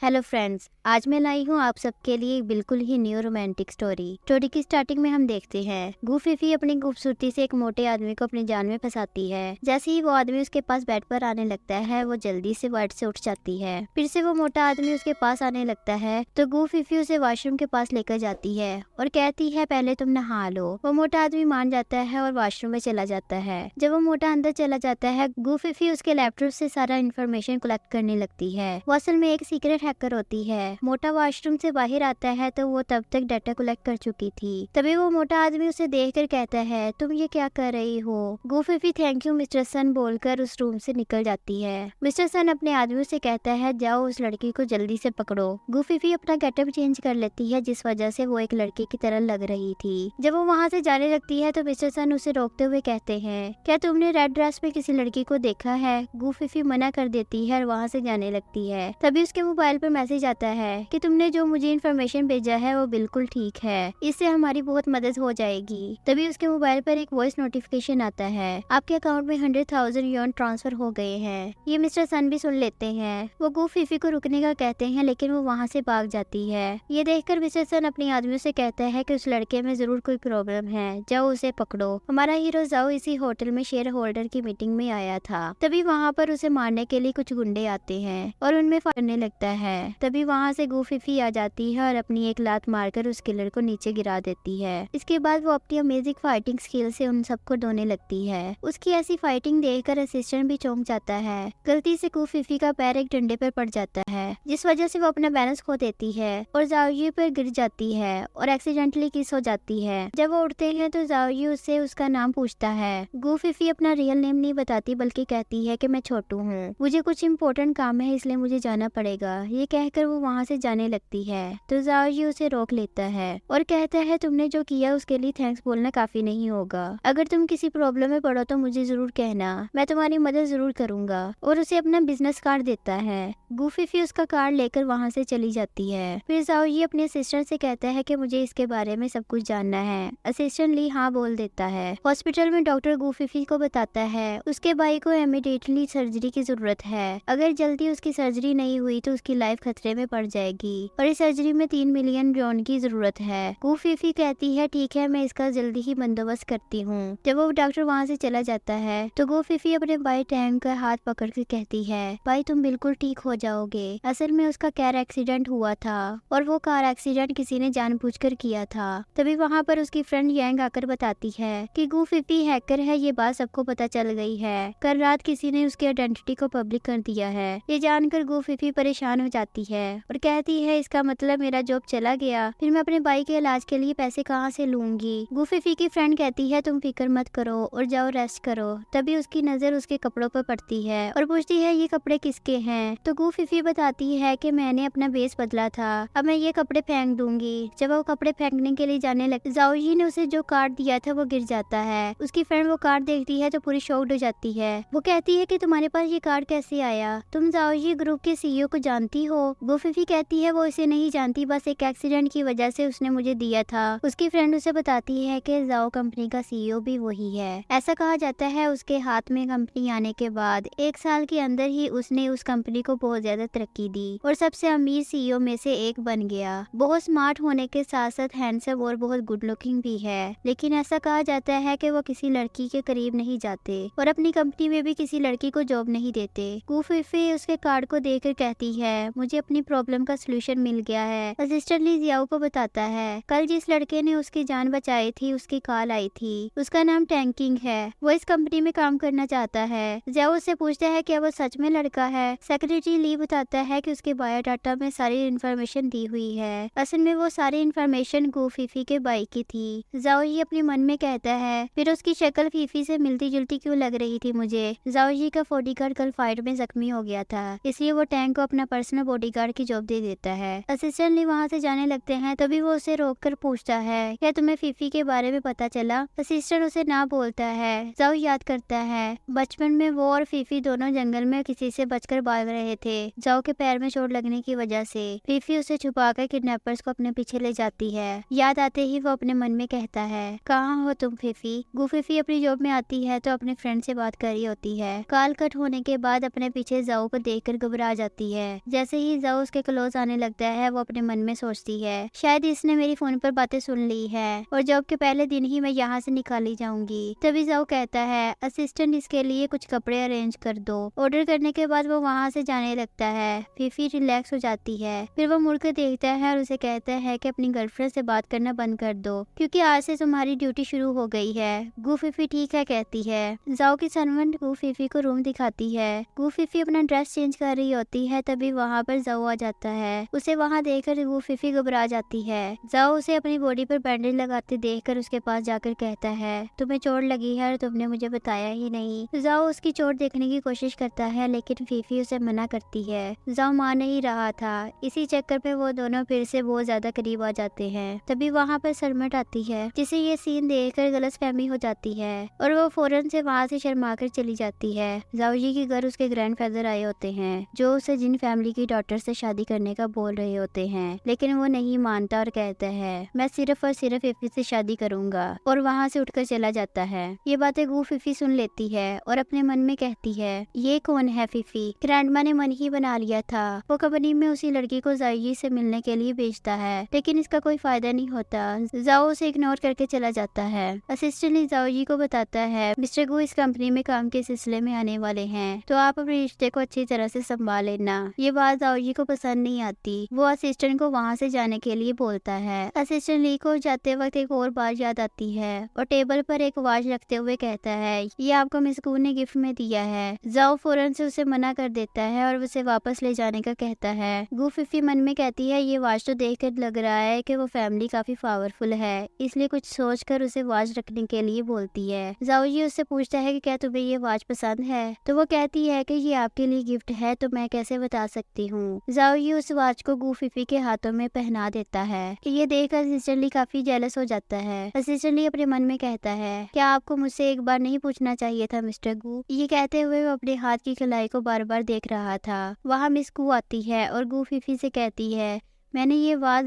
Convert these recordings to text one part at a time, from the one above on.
Hello friends, आज मैं लाई हूँ आप सबके लिए एक बिल्कुल ही न्यू रोमांटिक स्टोरी की स्टार्टिंग में हम देखते हैं गूफी अपनी खूबसूरती से एक मोटे आदमी को अपनी जान में फंसाती है। जैसे ही वो आदमी उसके पास बेड पर आने लगता है वो जल्दी से बेड से उठ जाती है। फिर से वो मोटा आदमी उसके पास आने लगता है तो गूफी उसे वॉशरूम के पास लेकर जाती है और कहती है पहले तुम नहा लो। वो मोटा आदमी मान जाता है और वॉशरूम में चला जाता है। जब वो मोटा अंदर चला जाता है गूफी उसके लैपटॉप से सारा इन्फॉर्मेशन कलेक्ट करने लगती है। वो असल में एक सीक्रेट हैकर होती है। मोटा वॉशरूम से बाहर आता है तो वो तब तक डाटा कलेक्ट कर चुकी थी। तभी वो मोटा आदमी उसे देखकर कहता है तुम ये क्या कर रही हो। गूफी थैंक यू मिस्टर सन बोलकर उस रूम से निकल जाती है। मिस्टर सन अपने आदमी से कहता है जाओ उस लड़की को जल्दी से पकड़ो। गूफी अपना गेटअप चेंज कर लेती है जिस वजह से वो एक लड़की की तरह लग रही थी। जब वो वहाँ से जाने लगती है तो मिस्टर सन उसे रोकते हुए कहते हैं क्या तुमने रेड ड्रेस में किसी लड़की को देखा है। गूफी मना कर देती है और वहाँ से जाने लगती है। तभी उसके मोबाइल पर मैसेज आता है कि तुमने जो मुझे इन्फॉर्मेशन भेजा है वो बिल्कुल ठीक है, इससे हमारी बहुत मदद हो जाएगी। तभी उसके मोबाइल पर एक वॉइस नोटिफिकेशन आता है आपके अकाउंट में 100,000 यॉन ट्रांसफर हो गए हैं। ये मिस्टर सन भी सुन लेते हैं। वो गूफी को रुकने का कहते हैं लेकिन वो वहाँ से भाग जाती है। ये देखकर मिस्टर सन अपने आदमियों से कहता है कि उस लड़के में जरूर कोई प्रॉब्लम है, जाओ उसे पकड़ो। हमारा हीरो जाओ इसी होटल में शेयर होल्डर की मीटिंग में आया था। तभी वहाँ पर उसे मारने के लिए कुछ गुंडे आते हैं और उनमें फाड़ने लगता है। तभी वहाँ से गूफी आ जाती है और अपनी एक लात मारकर उस किलर को नीचे गिरा देती है। इसके बाद वो अपनी अमेजिंग फाइटिंग स्किल से उन सबको ढोने लगती है। उसकी ऐसी फाइटिंग देखकर असिस्टेंट भी चौंक जाता है। गलती से गूफी का पैर एक डंडे पर पड़ जाता है जिस वजह से वो अपना बैलेंस खो देती है और जाओयी पर गिर जाती है और एक्सीडेंटली किस हो जाती है। जब वो उठते हैं तो जाओयी उससे उसका नाम पूछता है। गूफी अपना रियल नेम नहीं बताती बल्कि कहती है कि मैं छोटू हूँ, मुझे कुछ इम्पोर्टेंट काम है इसलिए मुझे जाना पड़ेगा। ये कहकर वो वहाँ से जाने लगती है तो जाओयी उसे रोक लेता है और कहता है तुमने जो किया उसके लिए थैंक्स बोलना काफी नहीं होगा। अगर तुम किसी प्रॉब्लम में पड़ो तो मुझे जरूर कहना, मैं तुम्हारी मदद जरूर करूंगा। और उसे अपना बिजनेस कार्ड देता है। गूफी उसका कार्ड लेकर वहाँ से चली जाती है। फिर जाओयी अपने असिस्टेंट से कहता है कि मुझे इसके बारे में सब कुछ जानना है। असिस्टेंट ली हाँ बोल देता है। हॉस्पिटल में डॉक्टर गूफी को बताता है उसके भाई को इमीडिएटली सर्जरी की जरूरत है। अगर जल्दी उसकी सर्जरी नहीं हुई तो उसकी लाइफ खतरे में पड़ जाएगी और इस सर्जरी में 3 मिलियन यॉन की जरूरत है। गूफी कहती है ठीक है मैं इसका जल्दी ही बंदोबस्त करती हूँ। जब वो डॉक्टर वहाँ से चला जाता है तो गूफी अपने भाई टैंक का हाथ पकड़ के कहती है भाई तुम बिल्कुल ठीक हो जाओगे। असल में उसका कार एक्सीडेंट हुआ था और वो कार एक्सीडेंट किसी ने जानबूझकर किया था। तभी वहाँ पर उसकी फ्रेंड यांग आकर बताती है कि गूफी हैकर है। ये बात सबको पता चल गई है। कल रात किसी ने उसकी आइडेंटिटी को पब्लिक कर दिया है। ये जानकर गूफी परेशान हो जाती है और कहती है इसका मतलब मेरा जॉब चला गया, फिर मैं अपने भाई के इलाज के लिए पैसे कहाँ से लूंगी। गूफी की फ्रेंड कहती है तुम फिक्र मत करो और जाओ रेस्ट करो। तभी उसकी नजर उसके कपड़ों पर पड़ती है और पूछती है ये कपड़े किसके हैं। तो गूफी बताती है कि मैंने अपना बेस बदला था, अब मैं ये कपड़े फेंक दूंगी। जब वो कपड़े फेंकने के लिए जाने लगती जाओयी ने उसे जो कार्ड दिया था वो गिर जाता है। उसकी फ्रेंड वो कार्ड देखती है तो पूरी शॉक्ड हो जाती है। वो कहती है कि तुम्हारे पास ये कार्ड कैसे आया, तुम जाओयी ग्रुप के सीईओ को जानती हो। गूफी कहती है वो इसे नहीं जानती, बस एक एक्सीडेंट की वजह से उसने मुझे दिया था। उसकी फ्रेंड उसे बताती है कि जाओ कंपनी का सीईओ भी वही है। ऐसा कहा जाता है उसके हाथ में कंपनी आने के बाद 1 साल के अंदर ही उसने उस कंपनी को बहुत ज्यादा तरक्की दी और सबसे अमीर सीईओ में से एक बन गया। बहुत स्मार्ट होने के साथ साथ हैंडसम और बहुत गुड लुकिंग भी है। लेकिन ऐसा कहा जाता है कि वो किसी लड़की के करीब नहीं जाते और अपनी कंपनी में भी किसी लड़की को जॉब नहीं देते। गूफी उसके कार्ड को देखकर कहती है मुझे अपनी प्रॉब्लम का सलूशन मिल गया है। असिस्टेंट ली जियाओ को बताता है कल जिस लड़के ने उसकी जान बचाई थी उसकी कॉल आई थी, उसका नाम टैंकिंग है। वो इस कंपनी में काम करना चाहता है। जियाओ उससे पूछता है क्या वो सच में लड़का है। सेक्रेटरी ली बताता है कि उसके बायोडाटा में सारी इन्फॉर्मेशन दी हुई है। असल में वो सारी इन्फॉर्मेशन गूफी के भाई की थी। जाओयी अपने मन में कहता है फिर उसकी शक्ल फीफी से मिलती जुलती क्यों लग रही थी मुझे। जाओयी का बॉडीगार्ड कल फाइट में जख्मी हो गया था इसलिए वो टैंक को अपना पर्सनल बॉडीगार्ड की जॉब दे देता है। असिस्टेंट ली वहाँ से जाने लगते हैं तभी वो उसे रोककर पूछता है क्या तुम्हें फीफी के बारे में पता चला। असिस्टेंट उसे ना बोलता है। जाओ याद करता है बचपन में वो और फीफी दोनों जंगल में किसी से बचकर भाग रहे थे। जाओ के पैर में चोट लगने की वजह से फीफी उसे छुपाकर किडनैपर्स को अपने पीछे ले जाती है। याद आते ही वो अपने मन में कहता है कहाँ हो तुम फीफी। गूफी अपनी जॉब में आती है तो अपने फ्रेंड से बात कर रही होती है। कॉल कट होने के बाद अपने पीछे जाओ को देखकर घबरा जाती है। जैसे जैसे ही जाओ उसके क्लोज आने लगता है वो अपने मन में सोचती है शायद इसने मेरी फोन पर बातें सुन ली है और जॉब के पहले दिन ही मैं यहाँ से निकाली जाऊंगी। तभी जाओ कहता है असिस्टेंट इसके लिए कुछ कपड़े अरेंज कर दो। ऑर्डर करने के बाद वो वहाँ से जाने लगता है। फीफी रिलैक्स हो जाती है। फिर वो मुड़कर देखता है और उसे कहता है कि अपनी गर्लफ्रेंड से बात करना बंद कर दो क्योंकि आज से तुम्हारी ड्यूटी शुरू हो गई है। गू फीफी ठीक है कहती है। जाओ की सर्वेंट गू फीफी को रूम दिखाती है। गू फीफी अपना ड्रेस चेंज कर रही होती है तभी वहाँ पर जाओ आ जाता है। उसे वहाँ देखकर गू फीफी घबरा जाती है। जाओ उसे अपनी बॉडी पर बैंडेज लगाते देखकर उसके पास जाकर कहता है तुम्हें चोट लगी है और तुमने मुझे बताया ही नहीं। जाओ उसकी चोट देखने की कोशिश करता है लेकिन फीफी उसे मना करती है। जाओ मान नहीं रहा था। इसी चक्कर में वो दोनों फिर से बहुत ज्यादा करीब आ जाते हैं। तभी वहाँ पर सरमट आती है जिसे ये सीन देखकर गलतफहमी हो जाती है और वो फौरन से वहाँ से शर्मा कर चली जाती है। जाओ जी के घर उसके ग्रैंडफादर आए होते हैं जो उसे जिन फैमिली की डॉटर से शादी करने का बोल रहे होते हैं लेकिन वो नहीं मानता और कहता है मैं सिर्फ और सिर्फ फीफी से शादी करूंगा और वहाँ से उठकर चला जाता है। ये बातें गू फीफी सुन लेती है और अपने मन में कहती है ये कौन है फीफी। ग्रैंडमा ने मन ही बना लिया था। वो कंपनी में उसी लड़की को जाओजी से मिलने के लिए भेजता है लेकिन इसका कोई फायदा नहीं होता। जाओ उसे इग्नोर करके चला जाता है। असिस्टेंट जाओजी को बताता है मिस्टर गू इस कंपनी में काम के सिलसिले में आने वाले हैं तो आप अपने रिश्ते को अच्छी तरह से संभाल लेना। ये बात जाओजी को पसंद नहीं आती। वो असिस्टेंट को वहाँ से जाने के लिए बोलता है। असिस्टेंट ली को जाते वक्त एक और बात याद आती है और टेबल पर एक वॉच रखते हुए कहता है ये आपको मिस गू ने गिफ्ट में दिया है। जाओ फौरन से उसे मना कर देता है और उसे वापस ले जाने का कहता है। गू फीफी मन में कहती है ये वॉच तो देखकर लग रहा है कि वो फैमिली काफी पावरफुल है इसलिए कुछ सोचकर उसे वॉच रखने के लिए बोलती है। जाओ जी उससे पूछता है कि क्या तुम्हें ये वॉच पसंद है तो वो कहती है कि ये आपके लिए गिफ्ट है तो मैं कैसे बता सकती हूँ। जाओ जी उस वॉच को गू फीफी के हाथों में पहना देता है। ये देखकर असिस्टेंट ली काफी जेलस हो जाता है। असिस्टेंट ली अपने मन में कहता है क्या आपको मुझसे एक बार नहीं पूछना चाहिए था मिस्टर गू। ये कहते हुए वो अपने हाथ की कलाई को बार बार देख रहा था। वहाँ मिस गू आती है और गू फीफी से कहती है मैंने ये वाज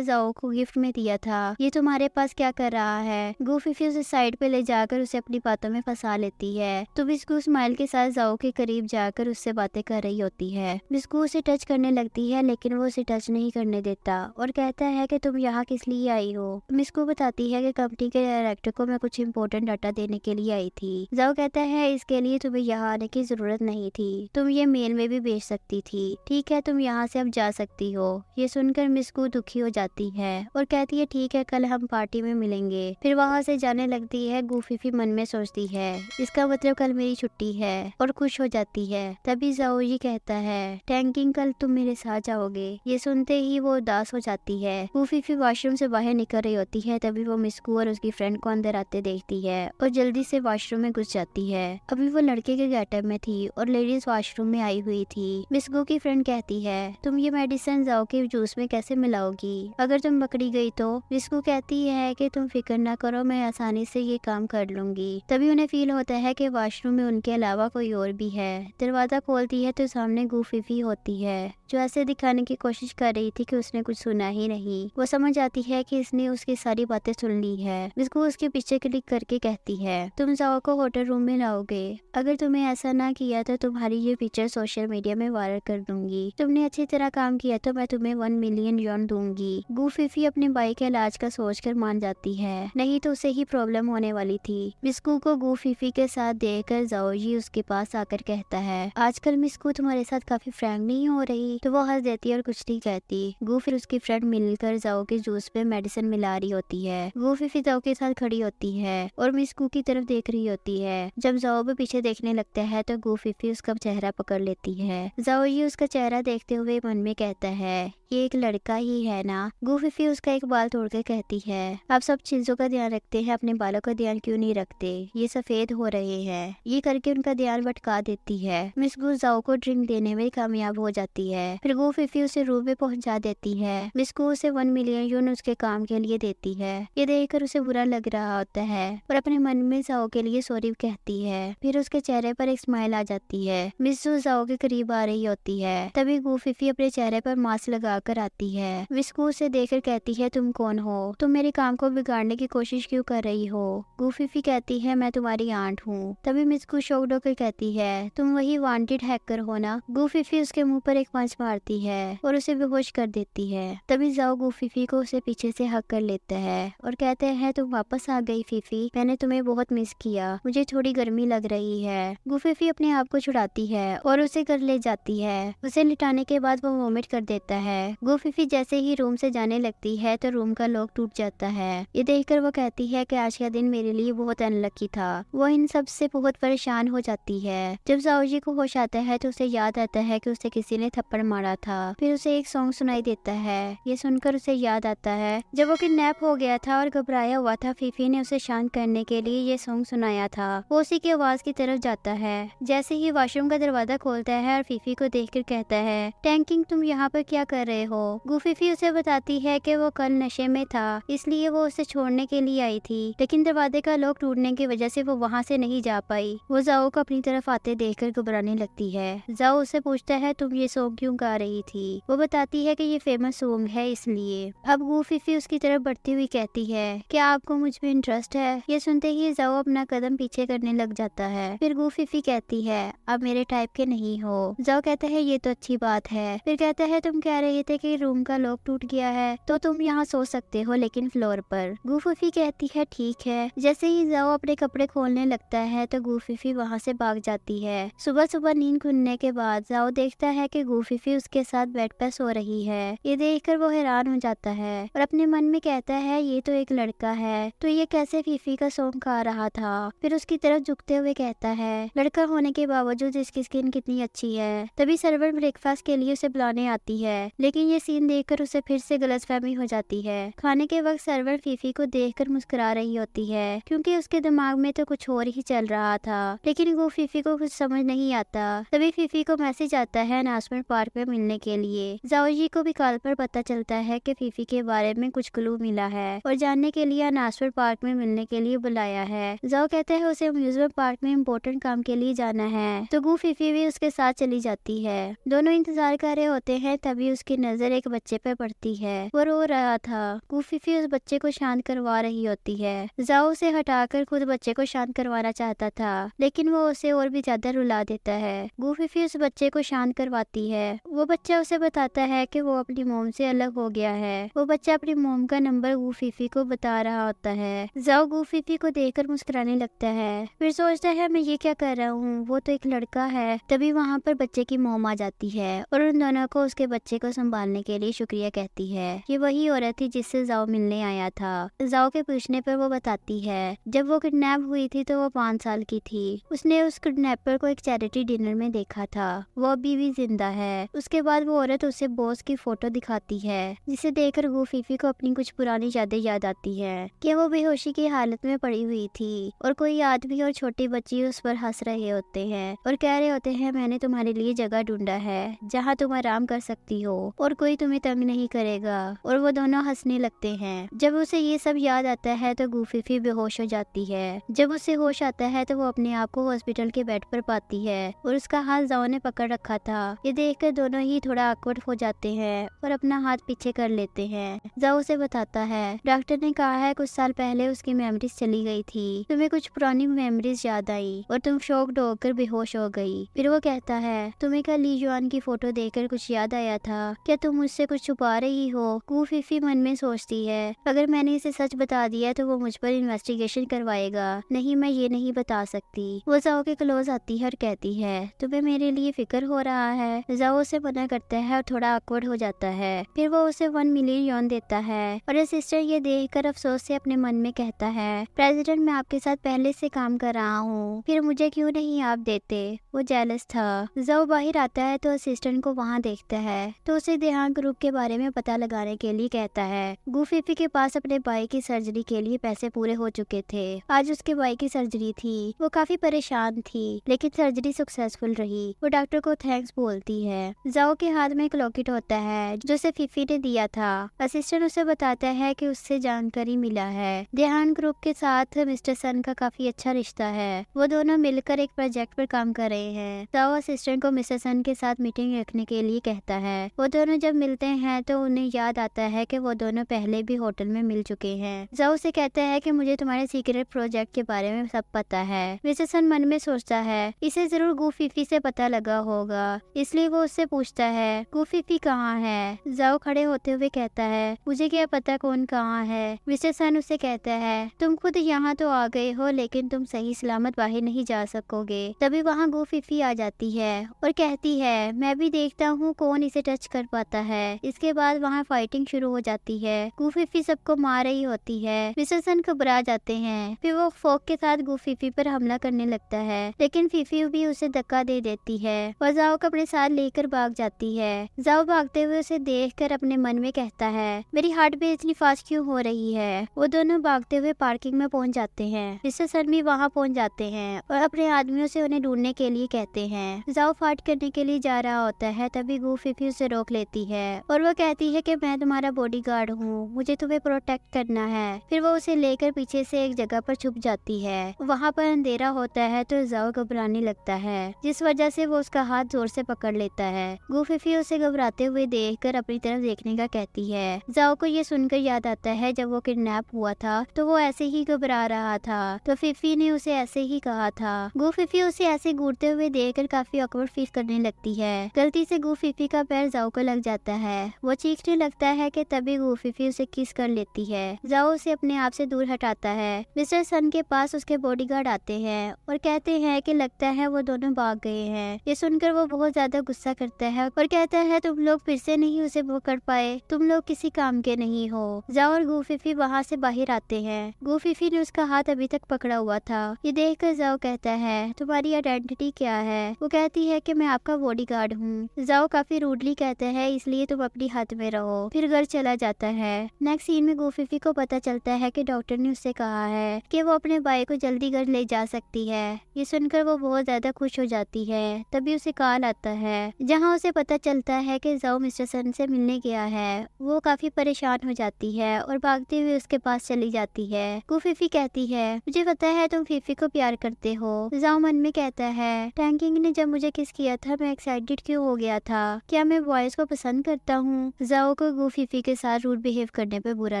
जाओ को गिफ्ट में दिया था। ये तुम्हारे पास क्या कर रहा है। गू फीफी उसे साइड पे ले जाकर उसे अपनी बातों में फंसा लेती है तो बिस्कू स्माइल के साथ जाओ के करीब जाकर उससे बातें कर रही होती है। बिस्कू उसे टच करने लगती है लेकिन वो उसे टच नहीं करने देता और कहता है कि तुम यहाँ किस लिए आई हो। बिस्कू बताती है कि कंपनी के डायरेक्टर को मैं कुछ इम्पोर्टेंट डाटा देने के लिए आई थी। जाओ कहता है इसके लिए तुम्हें यहाँ आने की जरूरत नहीं थी, तुम ये मेल में भी भेज सकती थी। ठीक है तुम यहाँ से अब जा सकती हो। ये सुनकर बिस्कू दुखी हो जाती है और कहती है ठीक है कल हम पार्टी में मिलेंगे। फिर वहाँ से जाने लगती है। गू फीफी मन में सोचती है इसका मतलब कल मेरी छुट्टी है और खुश हो जाती है। तभी जाओजी कहता है टैंकिंग कल तुम मेरे साथ जाओगे। ये सुनते ही वो उदास हो जाती है। गू फीफी वॉशरूम से बाहर निकल रही होती है तभी वो मिस्कू और उसकी फ्रेंड को अंदर आते देखती है और जल्दी से वॉशरूम में घुस जाती है। अभी वो लड़के के गेटअप में थी और लेडीज वॉशरूम में आई हुई थी। मिस्कू की फ्रेंड कहती है तुम ये मेडिसिन जाओ के जूस में कैसे मिलाओगी, अगर तुम पकड़ी गई तो। मिस्कू कहती है कि तुम फिक्र ना करो मैं आसानी से ये काम कर लूंगी। तभी उन्हें फील होता है कि वॉशरूम में उनके अलावा कोई और भी है। दरवाजा खोलती है तो सामने गू फीफी होती है जो ऐसे दिखाने की कोशिश कर रही थी कि उसने कुछ सुना ही नहीं। वो समझ आती है कि इसने उसकी सारी बातें सुन ली है। मिस्कू उसके पीछे क्लिक करके कहती है तुम जाओ को होटल रूम में लाओगे, अगर तुम्हें ऐसा ना किया तो तुम्हारी ये पिक्चर सोशल मीडिया में वायरल कर दूंगी। तुमने अच्छी तरह काम किया तो मैं तुम्हें 1 मिलियन यॉन दूंगी। गू फीफी अपने भाई के इलाज का सोचकर मान जाती है, नहीं तो उसे ही प्रॉब्लम होने वाली थी। मिस्कू को गू फीफी के साथ देखकर जाओजी उसके पास आकर कहता है आजकल मिस्कू तुम्हारे साथ काफी फ्रैंक नहीं हो रही। तो वो हंस देती है और कुछ नहीं कहती। गू फिर उसकी फ्रेंड मिलकर जाओ के जूस पे मेडिसिन मिला रही होती है। गू फीफी जाओ के साथ खड़ी होती है और मिस्कू की तरफ देख रही होती है। जब जाओ भी पीछे देखने लगता है तो गू फीफी उसका चेहरा पकड़ लेती है। जाओजी उसका चेहरा देखते हुए मन में कहता है ये एक लड़का ही है ना। गू फीफी उसका एक बाल तोड़कर कहती है आप सब चीजों का ध्यान रखते हैं, अपने बालों का ध्यान क्यों नहीं रखते, ये सफेद हो रहे हैं। ये करके उनका ध्यान भटका देती है। मिस गू जाओ को ड्रिंक देने में कामयाब हो जाती है। फिर गू फीफी उसे रूम में पहुंचा देती है। मिस गू उसे 1 मिलियन यून उसके काम के लिए देती है। ये देखकर उसे बुरा लग रहा होता है और अपने मन में जाओ के लिए सॉरी कहती है। फिर उसके चेहरे पर एक स्माइल आ जाती है। मिस गू जाओ के करीब आ रही होती है। तभी गू फीफी अपने चेहरे पर मास्क लगा कर आती है। मिस्कू उसे देखकर कहती है तुम कौन हो, तुम मेरे काम को बिगाड़ने की कोशिश क्यों कर रही हो। गूफीफी कहती है मैं तुम्हारी आंट हूँ। तभी मिस्कू शॉक्ड होकर कहती है तुम वही वांटेड हैकर हो ना। गूफीफी उसके मुंह पर एक पंच मारती है और उसे बेहोश कर देती है। तभी जाओ गूफीफी को उसे पीछे से हक कर लेता है और कहते हैं तुम वापस आ गई फीफी, मैंने तुम्हें बहुत मिस किया, मुझे थोड़ी गर्मी लग रही है। गूफीफी अपने आप को छुड़ाती है और उसे घर ले जाती है। उसे लिटाने के बाद वो वोमिट कर देता है। गूफीफी जैसे ही रूम से जाने लगती है तो रूम का लॉक टूट जाता है। ये देखकर वो कहती है कि आज का दिन मेरे लिए बहुत अनलकी था। वो इन सब से बहुत परेशान हो जाती है। जब जाओजी को होश आता है तो उसे याद आता है कि उसे किसी ने थप्पड़ मारा था। फिर उसे एक सॉन्ग सुनाई देता है। ये सुनकर उसे याद आता है जब वो किडनैप हो गया था और घबराया हुआ था, फीफी ने उसे शांत करने के लिए ये सॉन्ग सुनाया था। वो उसी की आवाज की तरफ जाता है। जैसे ही वॉशरूम का दरवाजा खोलता है और फीफी को देखकर कहता है टैंकिंग तुम यहाँ पर क्या कर रहे हो। गूफीफी उसे बताती है कि वो कल नशे में था, इसलिए वो उसे छोड़ने के लिए आई थी, लेकिन दरवाजे का लॉक टूटने की वजह से वो वहाँ से नहीं जा पाई। वो जाओ को अपनी तरफ आते देखकर घबराने लगती है। जाओ उसे पूछता है तुम ये सॉन्ग क्यों गा रही थी। वो बताती है कि ये फेमस सॉन्ग है इसलिए। अब गूफीफी उसकी तरफ बढ़ती हुई कहती है क्या आपको मुझ में इंटरेस्ट है। ये सुनते ही जाओ अपना कदम पीछे करने लग जाता है। फिर गूफीफी कहती है आप मेरे टाइप के नहीं हो। जाओ कहता है ये तो अच्छी बात है। फिर कहता है तुम कह रहे थे कि रूम का लॉक टूट गया है तो तुम यहाँ सो सकते हो लेकिन फ्लोर पर। गूफीफी कहती है ठीक है। जैसे ही जाओ अपने कपड़े खोलने लगता है तो गूफीफी वहाँ से भाग जाती है। सुबह सुबह नींद खुलने के बाद जाओ देखता है कि गूफीफी उसके साथ बेड पर सो रही है। ये देखकर वो हैरान हो जाता है और अपने मन में कहता है ये तो एक लड़का है, तो ये कैसे फीफी का सॉन्ग गा रहा था। फिर उसकी तरफ झुकते हुए कहता है लड़का होने के बावजूद इसकी स्किन कितनी अच्छी है। तभी सर्वर ब्रेकफास्ट के लिए उसे बुलाने आती है, लेकिन ये सीन देखकर उसे फिर से गलतफहमी हो जाती है। खाने के वक्त सर्वर फीफी को देखकर मुस्कुरा रही होती है क्योंकि उसके दिमाग में तो कुछ और ही चल रहा था, लेकिन वो फीफी को कुछ समझ नहीं आता। तभी फीफी को मैसेज आता है अनाउंसमेंट पार्क में मिलने के लिए। जाओजी को भी कॉल पर पता चलता है कि फीफी के बारे में कुछ क्लू मिला है और जानने के लिए अनाउंसमेंट पार्क में मिलने के लिए बुलाया है। जाओ कहता है उसे अम्यूजमेंट पार्क में इम्पोर्टेंट काम के लिए जाना है, तो गूफीफी भी उसके साथ चली जाती है। दोनों इंतजार कर रहे होते हैं, तभी उसकी नजर एक बच्चे पर पड़ती है। वो रो रहा था। गूफीफी उस बच्चे को शांत करवा रही होती है। जाओ उसे हटाकर खुद बच्चे को शांत करवाना चाहता था, लेकिन वो उसे और भी ज्यादा रुला देता है। गूफीफी उस बच्चे को शांत करवाती है। वो बच्चा उसे बताता है कि वो अपनी मोम से अलग हो गया है। वो बच्चा अपनी मोम का नंबर गूफीफी को बता रहा होता है। जाओ गूफीफी को देखकर मुस्कुराने लगता है। फिर सोचता है मैं ये क्या कर रहा हूँ, वो तो एक लड़का है। तभी वहाँ पर बच्चे की मोम आ जाती है और उन दोनों को उसके बच्चे को संभालने के लिए शुक्रिया कहती है। ये वही औरत थी जिससे जाओ मिलने आया था। जाओ के पूछने पर वो बताती है जब वो किडनैप हुई थी तो वो 5 साल की थी। उसने उस किडनैपर को एक चैरिटी डिनर में देखा था। वो अभी भी जिंदा है। उसके बाद वो औरत उसे बॉस की फोटो दिखाती है, जिसे देखकर गूफीफी को अपनी कुछ पुरानी यादें याद आती है कि वो बेहोशी की हालत में पड़ी हुई थी और कोई आदमी और छोटी बच्ची उस पर हंस रहे होते हैं और कह रहे होते हैं मैंने तुम्हारे लिए जगह ढूंढा है जहाँ तुम आराम कर सकती हो और कोई तुम्हें तंग नहीं करेगा। और वो दोनों हंसने लगते हैं। जब उसे ये सब याद आता है तो गूफीफी बेहोश हो जाती है। जब उसे होश आता है तो वो अपने आप को हॉस्पिटल के बेड पर पाती है और उसका हाथ जाओ ने पकड़ रखा था। ये देखकर दोनों ही थोड़ा awkward हो जाते हैं और अपना हाथ पीछे कर लेते हैं। जाओ उसे बताता है डॉक्टर ने कहा है कुछ साल पहले उसकी मेमोरीज चली गई थी, तुम्हें कुछ पुरानी मेमोरीज याद आई और तुम शॉक्ड होकर बेहोश हो गई। फिर वो कहता है तुम्हें कल ली जुआन की फोटो देखकर कुछ याद आया था, क्या तुम मुझसे कुछ छुपा रही हो। गूफीफी मन में सोचती है अगर मैंने इसे सच बता दिया तो वो मुझ पर इन्वेस्टिगेशन करवाएगा, नहीं मैं ये नहीं बता सकती। वो जाओ के क्लोज आती है और कहती है तुम्हें मेरे लिए फिक्र हो रहा है। जाओ उसे मना करता है और थोड़ा awkward हो जाता है। फिर वो उसे 1 मिलियन यॉन देता है और असिस्टेंट ये देखकर अफसोस से अपने मन में कहता है प्रेसिडेंट मैं आपके साथ पहले से काम कर रहा हूँ, फिर मुझे क्यों नहीं आप देते। वो जेलस था। जाओ बाहर आता है तो असिस्टेंट को वहाँ देखता है तो उसे देहांत ग्रुप के बारे में पता लगाने के लिए कहता है। गूफीफी के पास अपने भाई की सर्जरी के लिए पैसे पूरे हो चुके थे। आज उसके भाई की सर्जरी थी। वो काफी परेशान थी, लेकिन सर्जरी सक्सेसफुल रही। वो डॉक्टर को थैंक्स बोलती है। जाओ के हाथ में एक लॉकेट होता है जो उसे फीफी ने दिया था। असिस्टेंट उसे बताता है कि उससे जानकारी मिला है देहांत ग्रुप के साथ मिस्टर सन का काफी अच्छा रिश्ता है। वो दोनों मिलकर एक प्रोजेक्ट पर काम कर रहे हैं। जाओ असिस्टेंट को मिस्टर सन के साथ मीटिंग रखने के लिए कहता है। वो दोनों दोनों जब मिलते हैं तो उन्हें याद आता है कि वो दोनों पहले भी होटल में मिल चुके हैं। जाओ से कहता है कि मुझे तुम्हारे सीक्रेट प्रोजेक्ट के बारे में सब पता है। विजयसन मन में सोचता है इसे जरूर गुफीफी से पता लगा होगा, इसलिए वो उससे पूछता है गुफीफी कहाँ है। जाओ खड़े होते हुए कहता है मुझे क्या पता कौन कहाँ है। विजयसन उसे कहता है तुम खुद यहाँ तो आ गए हो, लेकिन तुम सही सलामत बाहर नहीं जा सकोगे। तभी वहाँ गुफीफी आ जाती है और कहती है मैं भी देखता हूँ कौन इसे टच कर पाता है। इसके बाद वहाँ फाइटिंग शुरू हो जाती है। गुफीफी सबको मार रही होती है। विजयसन घबरा जाते हैं। फिर वो फोक के साथ गुफीफी पर हमला करने लगता है, लेकिन फीफी भी उसे धक्का दे देती है और जाओ को अपने साथ लेकर भाग जाती है। जाओ भागते हुए उसे देखकर अपने मन में कहता है मेरी हार्ट बीट इतनी फास्ट क्यों हो रही है। वो दोनों भागते हुए पार्किंग में पहुंच जाते हैं। विजयसन भी वहां पहुंच जाते हैं और अपने आदमियों से उन्हें ढूंढने के लिए कहते हैं। जाओ फाइट करने के लिए जा रहा होता है, तभी गुफीफी उसे रोक लेती है और वो कहती है कि मैं तुम्हारा बॉडीगार्ड हूँ, मुझे तुम्हें प्रोटेक्ट करना है। फिर वो उसे लेकर पीछे से एक जगह पर छुप जाती है। वहाँ पर अंधेरा होता है तो जाओ घबराने लगता है, जिस वजह से वो उसका हाथ जोर से पकड़ लेता है। गुफीफी उसे घबराते हुए देखकर अपनी तरफ देखने का कहती है। जाओ को ये सुनकर याद आता है जब वो किडनैप हुआ था तो वो ऐसे ही घबरा रहा था, तो फीफी ने उसे ऐसे ही कहा था। गुफीफी उसे ऐसे घूरते हुए देखकर काफी ऑकवर्ड फील करने लगती है। गलती से गुफीफी का पैर जाओ को लग जाता है। वो चीखने लगता है कि तभी गुफीफी उसे किस कर लेती है। जाओ उसे अपने आप से दूर हटाता है। मिस्टर सन के पास उसके बॉडीगार्ड आते हैं और कहते हैं कि लगता है वो दोनों भाग गए हैं। ये सुनकर वो बहुत ज्यादा गुस्सा करता है और कहता है तुम लोग फिर से नहीं उसे पकड़ पाए, तुम लोग किसी काम के नहीं हो। जाओ और गुफीफी वहाँ से बाहर आते हैं। गुफीफी ने उसका हाथ अभी तक पकड़ा हुआ था। ये देखकर जाओ कहता है तुम्हारी आइडेंटिटी क्या है। वो कहती है कि मैं आपका बॉडीगार्ड हूँ। जाओ काफी रूडली कहता है इसलिए तुम अपनी हद में रहो, फिर घर चला जाता है। नेक्स्ट सीन में गुफीफी को पता चलता है कि डॉक्टर ने उससे कहा है कि वो अपने भाई को जल्दी घर ले जा सकती है। ये सुनकर वो बहुत ज्यादा खुश हो जाती है। तभी उसे कॉल आता है जहाँ उसे पता चलता है कि जाओ मिस्टर सन से मिलने गया है। वो काफी परेशान हो जाती है और भागते हुए उसके पास चली जाती है। गुफीफी कहती है मुझे पता है तुम फीफी को प्यार करते हो। जाओ मन में कहता है टैंकिंग ने जब मुझे किस किया था मैं एक्साइटेड क्यों हो गया था, क्या मैं बॉयज को पसंद करता हूँ। जाओ को गुफीफी के साथ रूड बिहेव करने पे बुरा